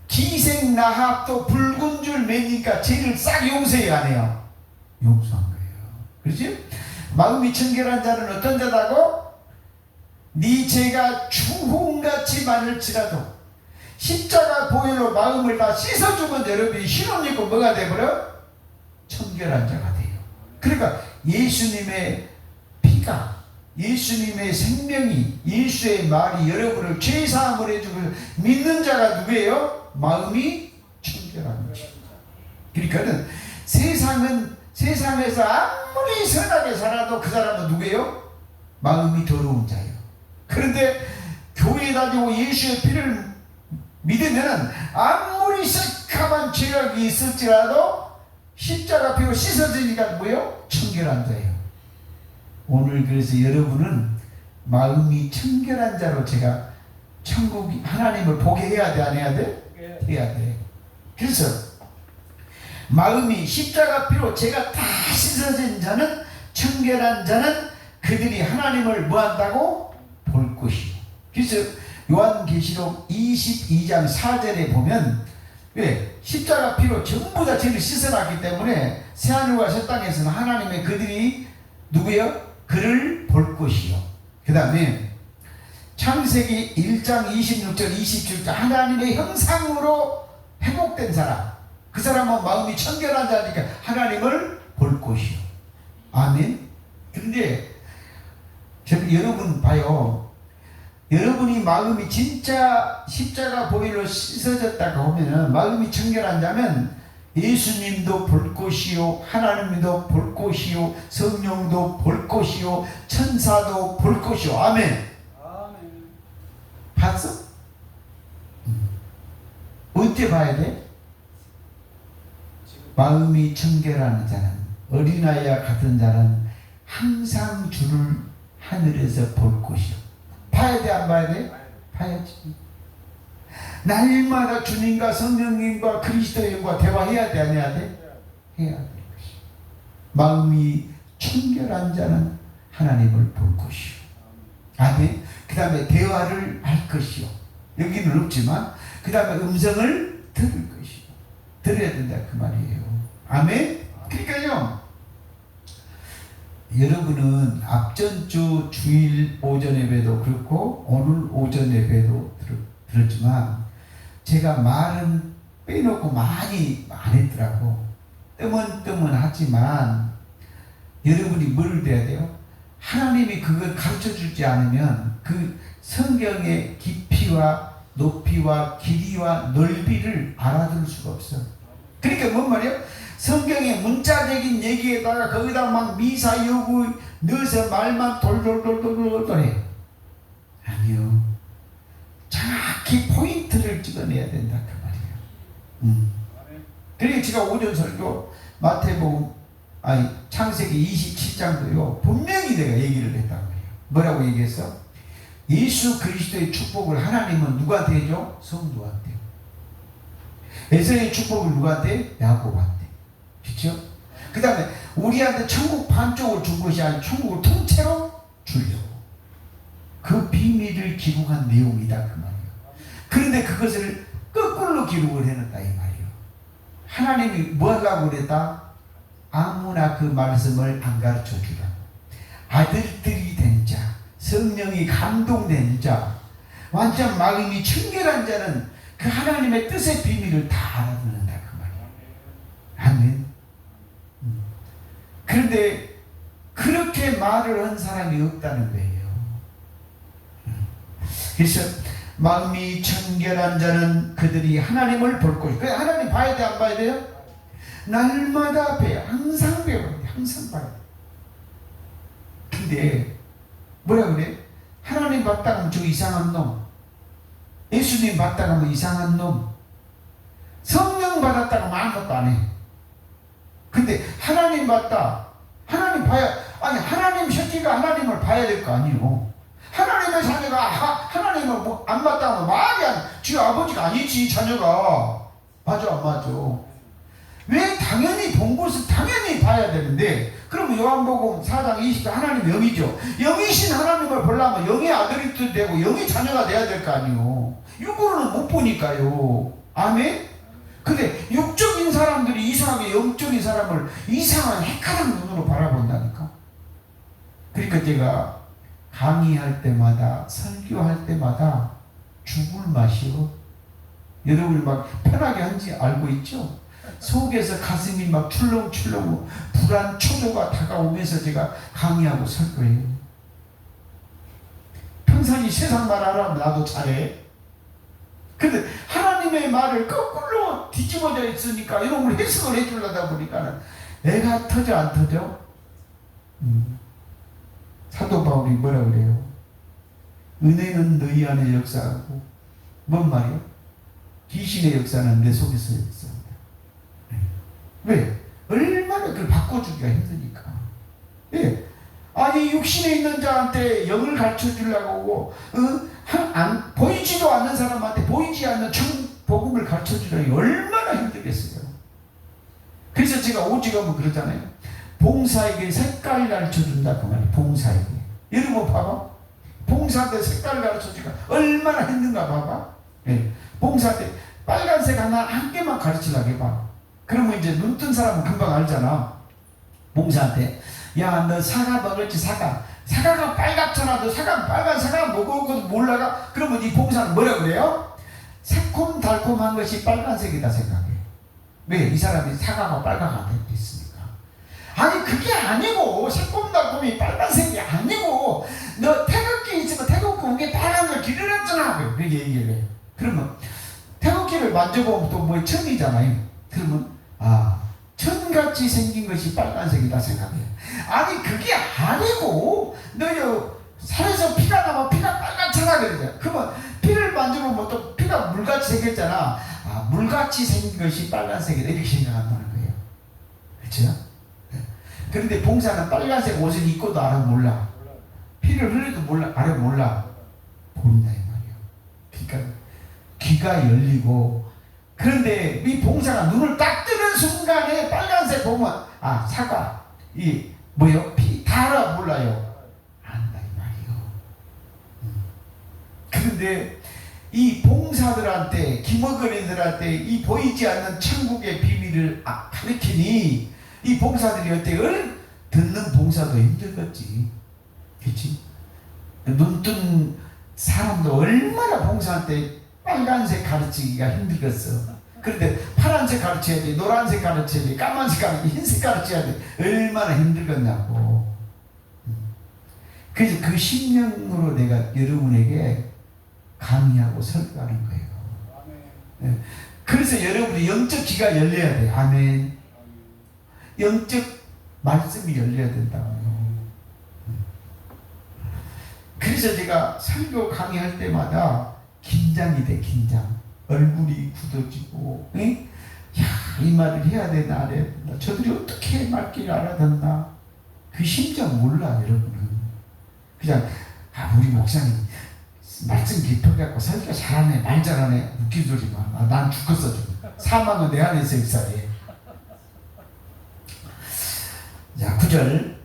기생나합도 붉은 줄 매니까 죄를 싹 용서해 안 해요? 용서한 거예요. 그렇지? 마음이 청결한 자는 어떤 자다고? 네 죄가 주홍같이 많을지라도 십자가 보혈로 마음을 다 씻어주면 여러분이 신혼 입고 뭐가 돼버려? 청결한 자가 돼요. 그러니까 예수님의 피가, 예수님의 생명이, 예수의 말이 여러분을 죄사함을 해주고 믿는 자가 누구예요? 마음이 청결한 자. 그러니까는 세상에서 아무리 선하게 살아도 그 사람은 누구예요? 마음이 더러운 자예요. 그런데 교회에 다니고 예수의 피를 믿으면 아무리 새카만 죄악이 있을지라도 십자가 피로 씻어지니까 뭐예요? 청결한 자예요. 오늘 그래서 여러분은 마음이 청결한 자로 제가 천국 하나님을 보게 해야 돼, 안 해야 돼? 해야 돼. 그래서 마음이 십자가 피로 죄가 다 씻어진 자는, 청결한 자는 그들이 하나님을 뭐한다고? 볼 것이요. 그래서 요한계시록 22장 4절에 보면, 왜? 십자가 피로 전부 다 죄를 씻어놨기 때문에 새하늘과 새 땅에서는 하나님의 그들이 누구요? 그를 볼 것이요. 그 다음에 창세기 1장 26절 27절 하나님의 형상으로 회복된 사람, 그 사람은 마음이 청결한 자니까 하나님을 볼 것이요. 아멘. 그런데 여러분 봐요. 여러분이 마음이 진짜 십자가 보혈로 씻어졌다고 하면은, 마음이 청결한 자면 예수님도 볼 것이요, 하나님도 볼 것이요, 성령도 볼 것이요, 천사도 볼 것이요. 아멘. 아멘. 봤어? 언제 봐야 돼? 마음이 청결한 자는, 어린아이와 같은 자는 항상 주를 하늘에서 볼 것이요. 봐야 돼, 안 봐야 돼? 봐야지. 날마다 주님과 성령님과 그리스도인과 대화해야 돼, 안 해야 돼? 해야 될 것이. 마음이 청결한 자는 하나님을 볼 것이요. 아멘. 그 다음에 대화를 할 것이요. 여기는 없지만 그 다음에 음성을 들을 것이요. 들어야 된다 그 말이에요. 아멘. 그러니까요, 여러분은 앞전주 주일 오전 예배도 그렇고 오늘 오전 예배도 들었지만 제가 말은 빼놓고 많이 안 했더라고. 뜨문뜨문하지만 여러분이 뭘 돼야 돼요? 하나님이 그걸 가르쳐주지 않으면 그 성경의 깊이와 높이와 길이와 넓이를 알아들을 수가 없어. 그러니까 뭔 말이에요? 성경의 문자적인 얘기에다가 거기다 막 미사 여구 넣어서 말만 돌돌돌돌돌 해요. 아니요. 정확히 포인트를 찍어내야 된다 그 말이에요. 그러니까 제가 오전 설교 마태복음 창세기 27장도요 분명히 내가 얘기를 했단 말이에요. 뭐라고 얘기했어? 예수 그리스도의 축복을 하나님은 누구한테 해줘? 성도한테. 에서의 축복을 누구한테? 야곱한테. 그렇죠? 그 다음에 우리한테 천국 반쪽을 준 것이 아니라 천국을 통째로 주려고. 그 비밀을 기록한 내용이다 그 말이에요. 그런데 그것을 거꾸로 기록을 해놨다 이 말이에요. 하나님이 뭐 하려고 그랬다? 아무나 그 말씀을 안 가르쳐 주라고. 아들들이 된 자, 성령이 감동된 자, 완전 마음이 청결한 자는 그 하나님의 뜻의 비밀을 다 알아듣는다 그 말이에요. 아멘. 그런데 그렇게 말을 한 사람이 없다는 거예요. 그래서 마음이 청결한 자는 그들이 하나님을 볼 것이고, 하나님 봐야 돼, 안 봐야 돼요? 날마다 배워. 항상 배워야 돼. 항상 봐야 돼. 근데 뭐라 그래? 하나님 봤다 하면 저 이상한 놈, 예수님 봤다 하면 이상한 놈, 성령 받았다가 아무것도 안 해. 근데 하나님 봤다, 하나님 봐야, 아니 하나님 새끼가 하나님을 봐야 될 거 아니에요. 하나님의 자녀가 하나님을 안 봤다 하면 말이 안, 지 아버지가 아니지 자녀가. 맞아 안 맞아? 왜? 당연히 본 것을 당연히 봐야 되는데, 그러면 요한복음 4장 20절 하나님 영이죠. 영이신 하나님을 보려면 영의 아들이 되고 영의 자녀가 돼야 될 거 아니에요. 육으로는 못 보니까요. 아멘? 근데 육적인 사람들이 이상하게 영적인 사람을 이상한 헷갈한 눈으로 바라본다니까. 그러니까 제가 강의할 때마다 설교할 때마다 죽을 맛이요. 여러분이 막 편하게 한지 알고 있죠? 속에서 가슴이 막 출렁출렁 불안 초조가 다가오면서 제가 강의하고 설교해요. 평상시 세상 말 하라면 나도 잘해. 근데 하나님의 말을 거꾸로 뒤집어져 있으니까 이런 걸 해석을 해주려다 보니까 애가 터져 안 터져? 사도 바울이 뭐라 그래요? 은혜는 너희 안에 역사하고, 뭔 말이요? 귀신의 역사는 내 속에서 역사한다. 왜? 얼마나 그걸 바꿔주기가 힘드니까. 예. 아니 육신에 있는 자한테 영을 가르쳐 주려고 하고, 보이지도 않는 사람한테 보이지 않는 복음을 가르쳐 주려니 얼마나 힘들겠어요. 그래서 제가 오직하면 그러잖아요. 봉사에게 색깔을 가르쳐 준다 그 말이에요. 봉사에게. 여러분 봐봐. 봉사한테 색깔을 가르쳐 주니까 얼마나 힘든가 봐봐. 예. 봉사한테 빨간색 한 개만 가르치려고 해봐. 그러면 이제 눈 뜬 사람은 금방 알잖아. 봉사한테 야 너 사과 먹을지 사과가 빨갛잖아. 너 빨간 사과 먹어도 몰라가? 그러면 이 봉사는 뭐라 그래요? 새콤달콤한 것이 빨간색이다 생각해. 왜? 이 사람이 사과가 빨갛게 있으니까. 아니 그게 아니고, 새콤달콤이 빨간색이 아니고, 너 태극기 있으면 태극기 위에 빨간 걸 길러놨잖아. 그렇게 얘기를 해요. 그러면 태극기를 만져보면 또 뭐 천이잖아요. 그러면 천같이 생긴 것이 빨간색이다 생각해요. 아니 그게 아니고, 너 살에서 피가 나면 피가 빨갛잖아 그러죠. 그러면 피를 만져보면 또 피가 물같이 생겼잖아. 물같이 생긴 것이 빨간색이다 이렇게 생각한다는 거예요. 그렇죠? 그런데 봉사는 빨간색 옷을 입고도 알아 몰라. 피를 흘려도 몰라, 알아 몰라. 보인다 이 말이에요. 그러니까 귀가 열리고, 그런데 이 봉사가 눈을 딱 뜨는 순간에 빨간색 보면 사과 이 뭐요? 피 다 알아 몰라요? 안다 이 말이에요. 그런데 이 봉사들한테, 기머거리들한테 이 보이지 않는 천국의 비밀을 가르치니 이 봉사들이 어때요? 듣는 봉사도 힘들겠지. 그치? 눈 뜬 사람도 얼마나 봉사한테 빨간색 가르치기가 힘들겠어. 그런데 파란색 가르쳐야 돼, 노란색 가르쳐야 돼, 까만색 가르쳐야 돼, 흰색 가르쳐야 돼. 얼마나 힘들겠냐고. 그래서 그 심령으로 내가 여러분에게 강의하고 설교하는 거예요. 네. 그래서 여러분이 영적 귀가 열려야 돼. 아멘. 영적 말씀이 열려야 된다고요. 그래서 제가 설교 강의할 때마다 긴장이 돼, 긴장. 얼굴이 굳어지고, 응? 야, 이 말을 해야 되나, 안 해야 되나. 저들이 어떻게 말귀를 알아듣나. 그 심정 몰라, 여러분은. 그냥, 우리 목사님, 말씀 깊어갖고 설교 잘하네, 말 잘하네. 웃긴 소리 마. 난 죽겠어, 지금. 사망은 내 안에서 역사해. 자, 9절.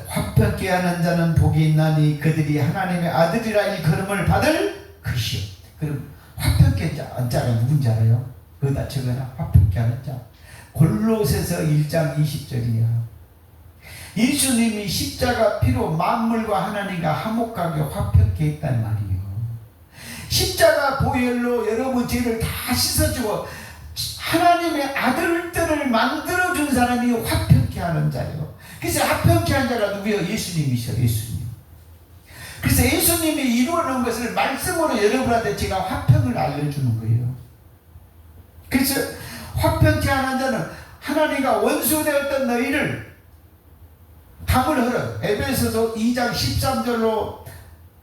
화평케 하는 자는 복이 있나니 그들이 하나님의 아들이라 일컬음을 받을 것이요. 그럼 화평케 자가 누군지 알아요? 거기다 적어놔. 화평케 하는 자. 골로새서 1장 20절이야. 예수님이 십자가 피로 만물과 하나님과 화목하게 화평케 했단 말이에요. 십자가 보혈로 여러분 죄를 다 씻어주고 하나님의 아들들을 만들어준 사람이 화평케 하는 자예요. 그래서 화평케 하는 자가 누구예요? 예수님이셔. 예수님. 그래서 예수님이 이루어놓은 것을 말씀으로 여러분한테 제가 화평을 알려주는 거예요. 그래서 화평케 하는 자는 하나님과 원수되었던 너희를 담을 흘러. 에베소서 2장 13절로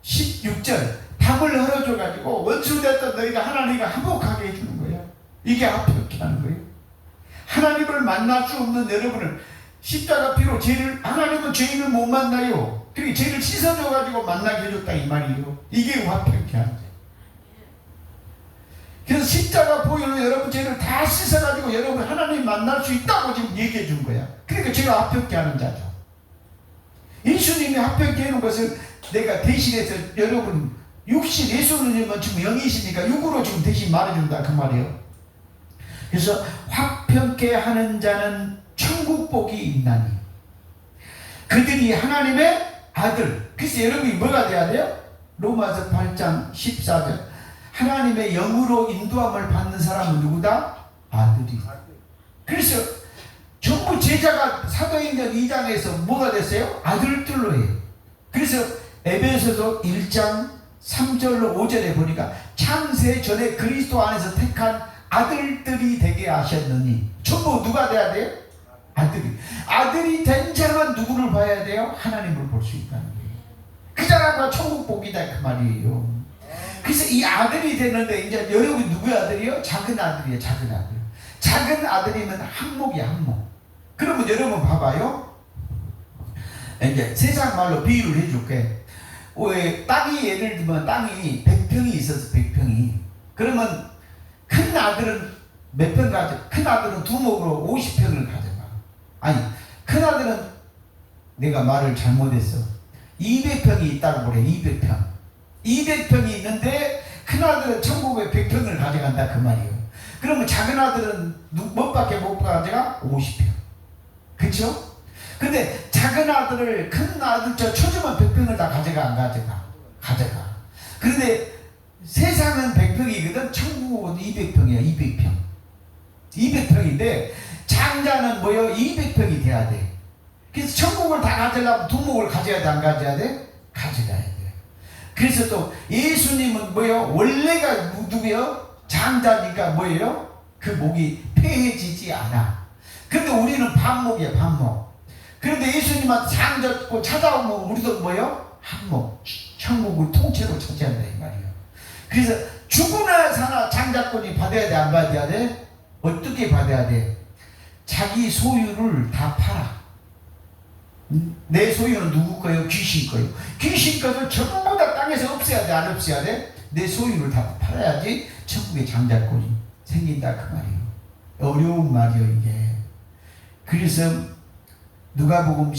16절 담을 흘러줘가지고 원수 됐던 너희가 하나님과 화목하게 해주는 거예요. 이게 합평케 하는 거예요. 하나님을 만날 수 없는 여러분을 십자가 피로 하나님은 죄인을 못 만나요. 그리고 죄를 씻어줘가지고 만나게 해줬다 이 말이에요. 이게 화평케 하는 거예요. 그래서 십자가 보혈로 여러분 죄를 다 씻어가지고 여러분 하나님 만날 수 있다고 지금 얘기해 준 거야. 그러니까 제가 합평케 하는 자죠. 예수님이 합평케 하는 것을 내가 대신해서 여러분 육신 예수님은 지금 영이시니까 육으로 지금 대신 말해준다 그 말이에요. 그래서 화평케 하는 자는 천국복이 있나니 그들이 하나님의 아들. 그래서 여러분이 뭐가 돼야 돼요? 로마서 8장 14절 하나님의 영으로 인도함을 받는 사람은 누구다? 아들이. 그래서 전부 제자가 사도행전 2장에서 뭐가 됐어요? 아들들로 해요. 그래서 에베소서 1장 3절로 5절에 보니까 창세 전에 그리스도 안에서 택한 아들들이 되게 하셨느니 전부 누가 돼야 돼요? 아들이. 아들이 된 자만 누구를 봐야 돼요? 하나님을 볼 수 있다는 거예요. 그 사람과 천국 복이다 그 말이에요. 그래서 이 아들이 되는데 이제 여러분 누구의 아들이요? 작은 아들이에요. 작은 아들. 작은 아들이면 한목이야 한목. 그러면 여러분 봐봐요. 이제 세상 말로 비유를 해줄게. 왜 땅이 예를 들면 땅이 100평이 있어서 100평이 그러면 큰 아들은 몇 평 가져? 큰 아들은 두목으로 50평을 가져가. 아니 큰 아들은 내가 말을 잘못했어. 200평이 있다고 그래. 200평. 200평이 있는데 큰 아들은 천국에 100평을 가져간다 그 말이에요. 그러면 작은 아들은 몇밖에 못 가져가? 50평. 그쵸? 근데 작은 아들을 큰 아들 쳐주면 100평을 다 가져가 안 가져가? 가져가. 그런데 세상은 100평이거든. 천국은 200평이야. 200평. 200평인데 장자는 뭐요? 200평이 돼야 돼. 그래서 천국을 다 가져가면 두목을 가져야 돼? 안 가져야 돼? 가져가야 돼. 그래서 또 예수님은 뭐요? 원래가 누구요? 장자니까 뭐예요? 그 목이 폐해지지 않아. 근데 우리는 반목이야 반목. 그런데 예수님한테 장자고 찾아오면 우리도 뭐요? 한목. 천국을 통째로 차지한다 이 말이에요. 그래서 죽으나 사나 장자권이 받아야 돼? 안 받아야 돼? 어떻게 받아야 돼? 자기 소유를 다 팔아. 내 소유는 누구 거예요? 귀신 거예요. 귀신 것을 전부 다 땅에서 없애야 돼? 안 없애야 돼? 내 소유를 다 팔아야지 천국의 장자권이 생긴다 그 말이에요. 어려운 말이에요 이게. 그래서 누가복음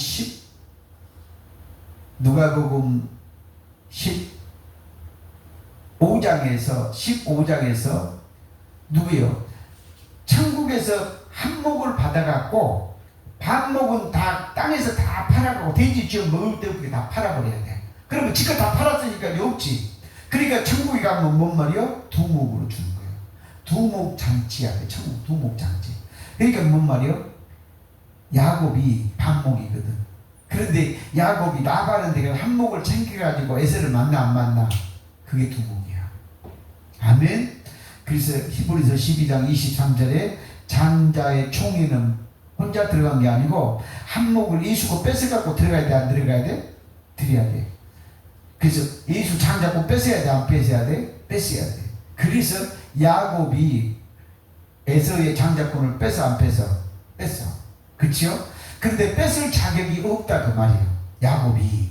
15장에서 누구요? 천국에서 한목을 받아갖고 반목은 다 땅에서 다 팔아가고 돼지 쥐어 먹을 때 다 팔아버려야 돼. 그러면 지금 다 팔았으니까 없지. 그러니까 천국에 가면 뭔 말이요? 두목으로 주는 거예요. 두목 잔치야 돼. 천국 두목 잔치. 그러니까 뭔 말이요? 야곱이 반목이거든. 그런데 야곱이 나가는 데가 한목을 챙겨가지고 에서를 만나 안 만나? 그게 두목이야. 아멘. 그래서 히브리서 12장 23절에 장자의 총회는 혼자 들어간 게 아니고 한목을 예수가 뺏어갖고 들어가야 돼? 안 들어가야 돼? 드려야 돼. 그래서 예수 장자권 뺏어야 돼? 안 뺏어야 돼? 뺏어야 돼. 그래서 야곱이 에서의 장자권을 뺏어 안 뺏어? 뺏어. 그치요? 근데 뺏을 자격이 없다 그 말이에요. 야곱이.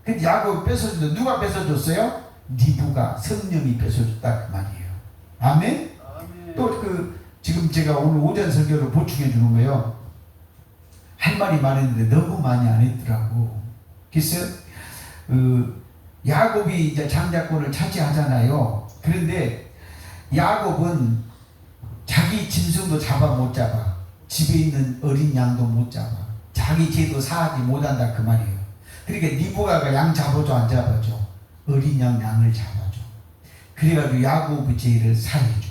근데 야곱이 뺏어줬는데 누가 뺏어줬어요? 니부가 성령이 뺏어줬다 그 말이에요. 아멘? 아멘. 또 지금 제가 오늘 오전 설교를 보충해 주는 거예요. 할 말이 많았는데 너무 많이 안 했더라고. 그래서 야곱이 이제 장자권을 차지하잖아요. 그런데 야곱은 자기 짐승도 잡아 못 잡아. 집에 있는 어린 양도 못 잡아. 자기 죄도 사하지 못한다 그 말이에요. 그러니까 니부가가 양 잡아줘 안 잡아줘? 어린 양을 잡아줘. 그래가지고 야곱의 죄를 사해줘.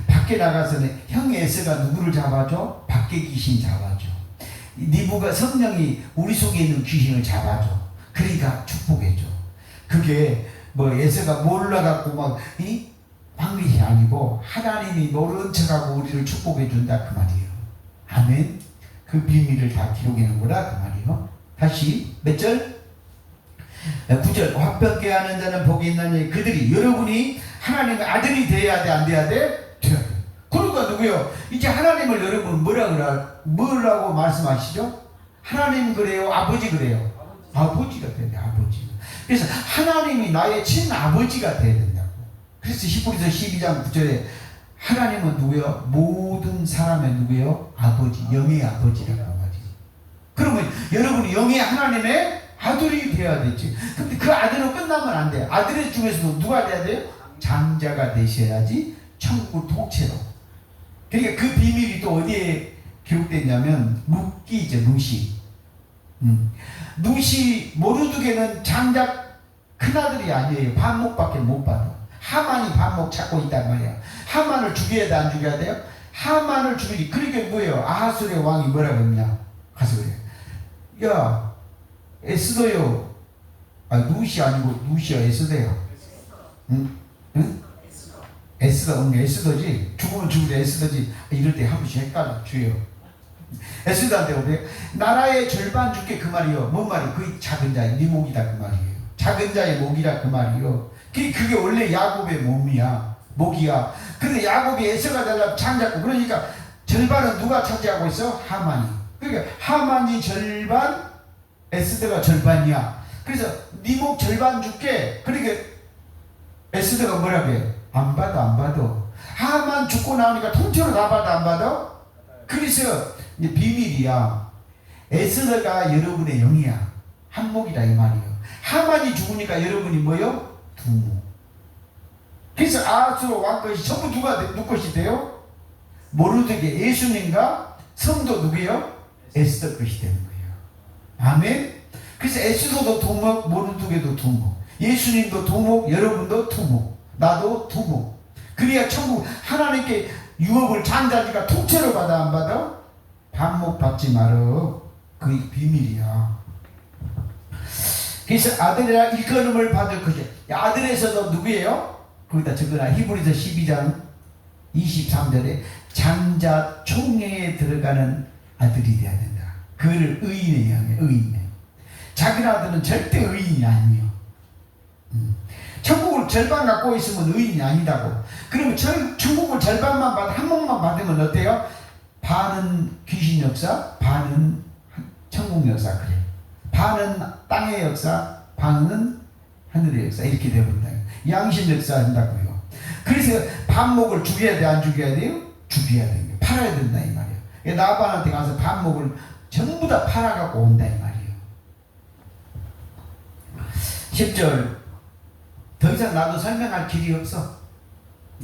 밖에 나가서는 형 에서가 누구를 잡아줘? 밖에 귀신 잡아줘. 니부가 성령이 우리 속에 있는 귀신을 잡아줘. 그러니까 축복해줘. 그게 뭐 에서가 몰라갖고 막 방귀이 아니고 하나님이 모른 척하고 우리를 축복해준다 그 말이에요. 아멘. 그 비밀을 다 기록해 놓은 거라 그 말이에요. 다시 몇 절? 9절. 화평케 하는 자는 복이 있나니 그들이, 여러분이 하나님의 아들이 돼야 돼, 안 돼야 돼? 돼야 돼. 그러니까 누구요? 이제 하나님을 여러분 뭐라고 말씀하시죠? 하나님 그래요? 아버지 그래요? 아버지가 돼야 돼, 아버지. 그래서 하나님이 나의 친아버지가 돼야 된다고. 그래서 히브리서 12장 9절에 하나님은 누구요? 모든 사람의 누구요? 아버지, 영의 아버지라고 말이지. 그러면 여러분이 영의 하나님의 아들이 되어야 되지. 근데 그 아들은 끝나면 안 돼. 아들 중에서도 누가 돼야 돼요? 장자가 되셔야지 천국 통째로. 그러니까 그 비밀이 또 어디에 기록됐냐면 룻기죠, 룻이. 룻이 모르드게는 장자 큰아들이 아니에요. 반목밖에 못 받아. 하만이 반목 찾고 있단 말이야. 하만을 죽여야 돼, 안 죽여야 돼요? 하만을 죽이지. 그러니까 뭐예요? 아하술의 왕이 뭐라고 했냐? 가서 그래. 야, 에스더요. 룻이 아니고 룻이야, 에스더야. 응? 에스더지. 죽으면 죽으래, 에스더지. 이럴 때 한 번씩 헷갈려, 주여. 에스더한테 오래. 나라의 절반 줄게, 그 말이요. 뭔 말이요? 그 작은 자의 네 목이다, 그 말이에요. 작은 자의 목이라, 그 말이요. 그게 원래 야곱의 몸이야, 목이야. 근데 야곱이 에서가 되려면 장잡고, 그러니까 절반은 누가 차지하고 있어? 하만이. 그러니까 하만이 절반, 에스더가 절반이야. 그래서 네 목 절반 줄게. 그러니까 에스더가 뭐라고 해? 안 받아, 안 받아. 하만 죽고 나오니까 통째로 다 받아, 안 받아? 그래서 이제 비밀이야. 에스더가 여러분의 영이야. 한목이다, 이 말이에요. 하만이 죽으니까 여러분이 뭐요? 두목. 그래서 아하수로 왕것이 전부 누구 것이 돼요? 모르드게, 예수님과 성도 누구요? 에스더 것이 되는 거예요. 아멘. 그래서 에스더도 두목, 모르드게도 두목, 예수님도 두목, 여러분도 두목, 나도 두목. 그래야 천국 하나님께 유업을 장자니까 통째로 받아, 안 받아? 반목 받지 말어. 그게 비밀이야. 그래서 아들이라 일컬음을 받을 것이야. 아들에서도 누구예요? 거기다 적어놔. 히브리서 12장 23절에 장자 총회에 들어가는 아들이 돼야 된다. 그를 의인의 영이에요. 의인의. 자기 아들은 절대 의인이 아니에요. 천국을 절반 갖고 있으면 의인이 아니다고. 그러면 천국을 절반만 받아, 한 목만 받으면 어때요? 반은 귀신 역사, 반은 천국 역사. 그래. 반은 땅의 역사, 반은 하늘의 역사. 이렇게 되어버린다. 양심 역사 한다고요. 그래서 반목을 죽여야 돼, 안 죽여야 돼요? 죽여야 돼요. 팔아야 된다, 이 말이에요. 나반한테 가서 반목을 전부 다 팔아갖고 온다, 이 말이에요. 10절. 더 이상 나도 설명할 길이 없어.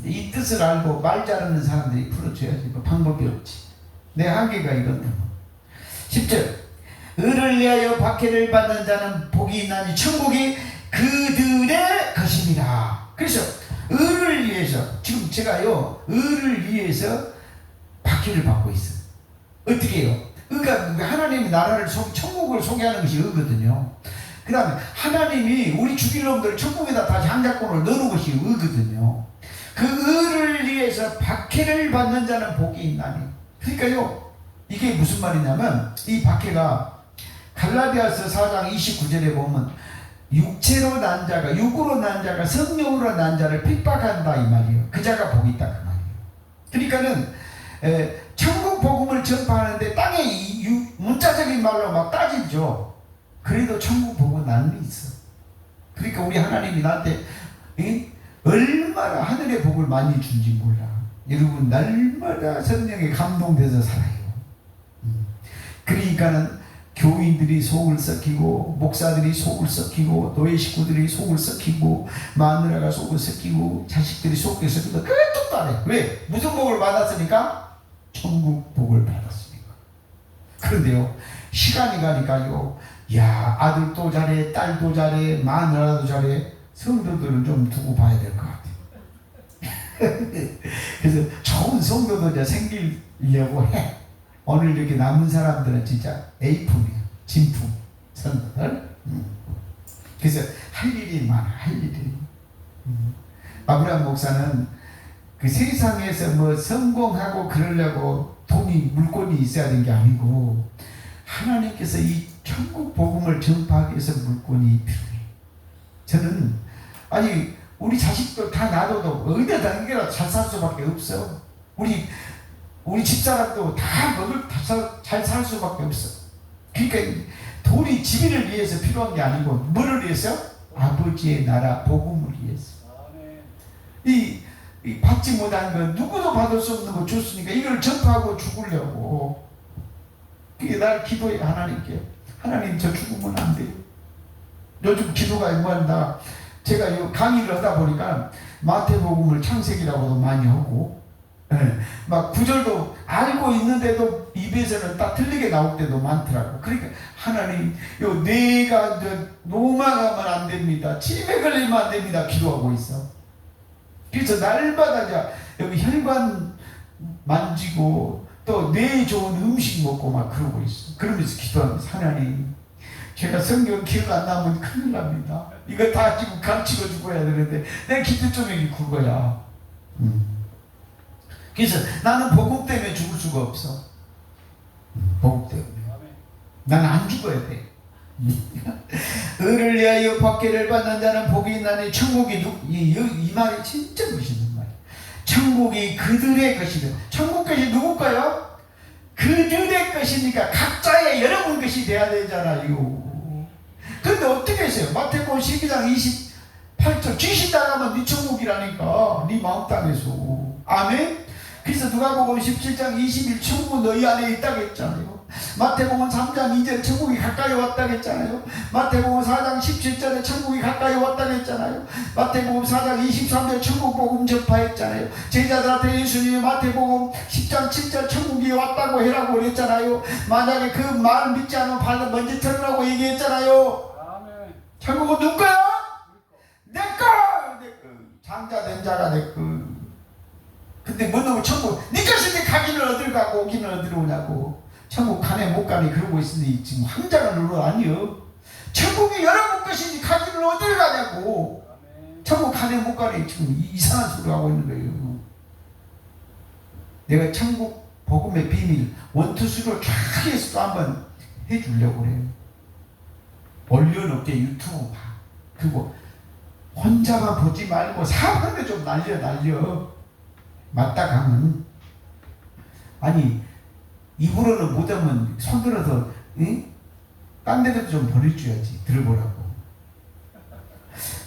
이 뜻을 알고 말 잘하는 사람들이 풀어줘야지. 뭐 방법이 없지. 내 한계가 이건데. 10절. 의를 위하여 박해를 받는 자는 복이 있나니 천국이 그들의 것입니다. 그래서 의를 위해서, 지금 제가요, 의를 위해서 박해를 받고 있어요. 어떻게 해요? 의가 하나님의 나라를 천국을 소개하는 것이 의거든요. 그 다음에 하나님이 우리 죽일 놈들을 천국에다 다 장자권을 넣는 것이 의거든요. 그 의를 위해서 박해를 받는 자는 복이 있나니. 그러니까요, 이게 무슨 말이냐면, 이 박해가 갈라디아서 4장 29절에 보면 육체로 난 자가, 육으로 난 자가 성령으로 난 자를 핍박한다, 이 말이에요. 그 자가 복이 있다, 그 말이에요. 그러니까는 천국 복음을 전파하는데 땅에 문자적인 말로 막 따지죠. 그래도 천국 복은 나는 있어. 그러니까 우리 하나님이 나한테 얼마나 하늘의 복을 많이 준지 몰라. 여러분 날마다 성령에 감동돼서 살아요. 그러니까는 교인들이 속을 썩히고, 목사들이 속을 썩히고, 교회 식구들이 속을 썩히고, 마누라가 속을 썩히고, 자식들이 속을 썩히고, 끝도 안 해. 왜? 무슨 복을 받았으니까? 천국 복을 받았으니까. 그런데요, 시간이 가니까요, 야, 아들도 잘해, 딸도 잘해, 마누라도 잘해. 성도들은 좀 두고 봐야 될 것 같아요. 그래서 좋은 성도도 이제 생기려고 해. 오늘 이렇게 남은 사람들은 진짜 A품이야. 진품. 성도들. 그래서 할 일이 많아, 할 일이. 아브라함 목사는 그 세상에서 뭐 성공하고 그러려고 돈이, 물건이 있어야 되는 게 아니고, 하나님께서 이 천국 복음을 전파하기 위해서 물건이 필요해. 저는 아니 우리 자식들 다 놔둬도 어디다 당겨라 잘 살 수밖에 없어. 우리 집사람도 다 먹을 잘 살 수밖에 없어. 그러니까 돈이 지위를 위해서 필요한 게 아니고 뭐를 위해서? 아버지의 나라 복음을 위해서. 이 받지 못한 거 누구도 받을 수 없는 거 줬으니까 이걸 전파하고 죽으려고. 그게 날 기도해 하나님께. 하나님 저 죽으면 안 돼요. 요즘 기도가 뭐한다. 제가 이 강의를 하다 보니까 마태복음을 창세기라고도 많이 하고 막 구절도 알고 있는데도 입에서는 딱 틀리게 나올 때도 많더라고. 그러니까 하나님 요 뇌가 노마가면 안 됩니다. 치매 걸리면 안 됩니다. 기도하고 있어. 그래서 날마다 여기 혈관 만지고 또 뇌에 좋은 음식 먹고 막 그러고 있어. 그러면서 기도하면서 하나님 제가 성경 기억 안 나면 큰일 납니다. 이거 다 지금 가르치고 죽어야 되는데 내 기도 조명이 그거야. 그래서 나는 복음 때문에 죽을 수가 없어. 복음 때문에. 나는 안 죽어야 돼. 의를 위하여 박해를 받는 자는 복이 있나니 천국이 이 말이 진짜 멋있는 말이야. 천국이 그들의 것이다. 천국 것이 누굴까요? 그들의 것이니까 각자의 여러분 것이 돼야 되잖아요. 근데 어떻게 했어요? 마태복음 12장 28절 귀신 나가면 네 천국이라니까. 네 마음 땅에서. 아멘. 그래서 누가복음 17장 20일 천국은 너희 안에 있다고 했잖아요. 마태복음 3장 2절 천국이 가까이 왔다고 했잖아요. 마태복음 4장 17절에 천국이 가까이 왔다고 했잖아요. 마태복음 4장 23절 천국 복음 전파했잖아요. 제자들한테 예수님이 마태복음 10장 7절 천국이 왔다고 해라고 그랬잖아요. 만약에 그 말 믿지 않으면 발을 먼저 들으라고 얘기했잖아요. 천국은 누구 거야? 내 거! 장자 된 자가 내 거. 근데 뭐 놈의 천국 네 것인데 가기는 어딜 가고 오기는 어디로 오냐고. 천국 가네 못 가네 그러고 있으니 지금 황장을 눌러 아니요. 천국이 여러분 것이니 가기는 어딜 가냐고. 천국 가네 못 가네 지금 이상한 소리 하고 있는 거예요. 내가 천국 복음의 비밀 원투수로 쫙 해서 또 한번 해주려고 그래요. 올려놓게 유튜브 봐. 그리고 혼자만 보지 말고 사방에 좀 날려. 맞다 가면 아니 입으로는 못하면 손들어서 딴 데도 좀 보내줘야지. 들어보라고.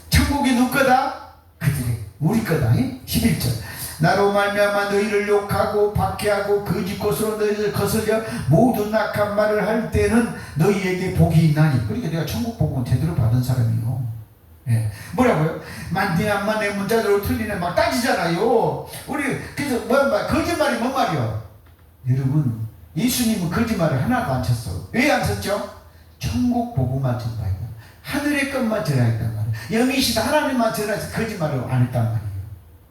천국이 누구 거다? 그들의 우리 거다. 11절 나로 말미암아 너희를 욕하고 박해하고 거짓 것으로 너희를 거슬려 모든 악한 말을 할 때는 너희에게 복이 있나니. 그러니까 내가 천국 복음은 제대로 받은 사람이요. 예. 뭐라고요? 만대 안 만대 문자대로 틀리네 막 따지잖아요. 우리 그래서 거짓말이 뭔 말이요? 여러분 예수님은 거짓말을 하나도 안 쳤어. 왜 안 쳤죠? 천국 복음만 전파했다. 하늘의 것만 전하였단 말이에요. 영이시다 하나님만 전해서 거짓말을 안 했단 말이에요.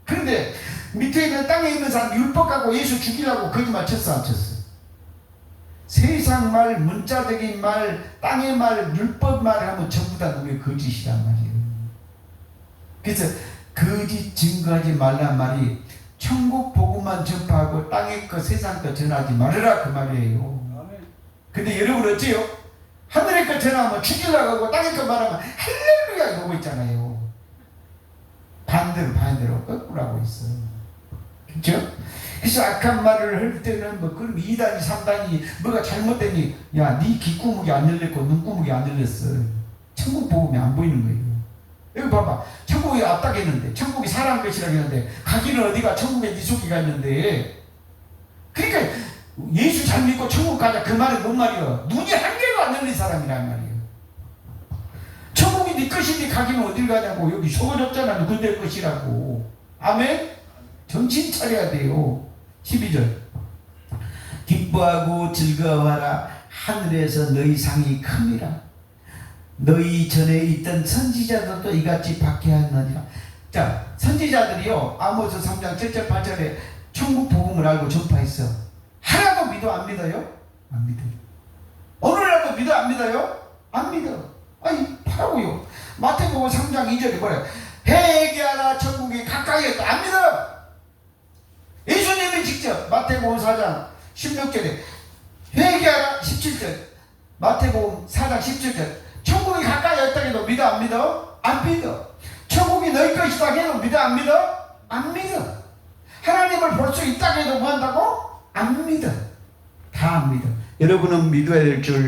그런데 밑에 있는 땅에 있는 사람 율법 갖고 예수 죽이려고 거짓말 쳤어 안 쳤어? 세상 말, 문자적인 말, 땅의 말, 율법 말을 하면 전부 다 그게 거짓이란 말이에요. 그래서 거짓 증거하지 말란 말이 천국 복음만 전파하고 땅의 것 세상 것 전하지 말으라 그 말이에요. 근데 여러분 어째요? 하늘의 것 전하면 죽이려고 하고 땅의 것 말하면 할렐루야 이러고 있잖아요. 반대로 거꾸로 하고 있어. 그렇죠? 그래서 악한 말을 할 때는 그럼 2단이 3단이 뭐가 잘못되니 야 네 귀구멍이 안 열렸고 눈구멍이 안 열렸어. 천국 복음이 안 보이는 거예요. 여기 봐봐. 천국이 앞다겠는데 천국이 사람 것이라고 했는데 가기는 어디가 천국에 네 속기가 있는데. 그러니까 예수 잘 믿고 천국 가자 그 말은 뭔 말이야? 눈이 한 개도 안 열린 사람이란 말이에요. 천국이 네 것인데 가기는 어딜 가냐고. 여기 적어줬잖아. 그들 것이라고. 아멘? 정신 차려야 돼요. 12절 기뻐하고 즐거워하라. 하늘에서 너희 상이 큽니다. 너희 전에 있던 선지자들도 이같이 박해하느니라. 자, 선지자들이요 아모스 3장 7절 8절에 천국 복음을 알고 전파했어. 하나도 믿어 안 믿어요? 안 믿어요. 오늘날도 믿어 안 믿어요? 안 믿어. 아니 파라고요. 마태복음 3장 2절에 뭐래? 회개하라 천국이 가까이 있다. 안 믿어. 예수님이 직접 마태복음 4장 16절에 회개하라 17절 마태복음 4장 17절. 천국이 가까이 왔다 해도 믿어 안 믿어? 안 믿어. 천국이 너희 것이다 해도 믿어 안 믿어? 안 믿어. 하나님을 볼 수 있다 해도 뭐 한다고? 안 믿어. 다 안 믿어. 여러분은 믿어야 될 줄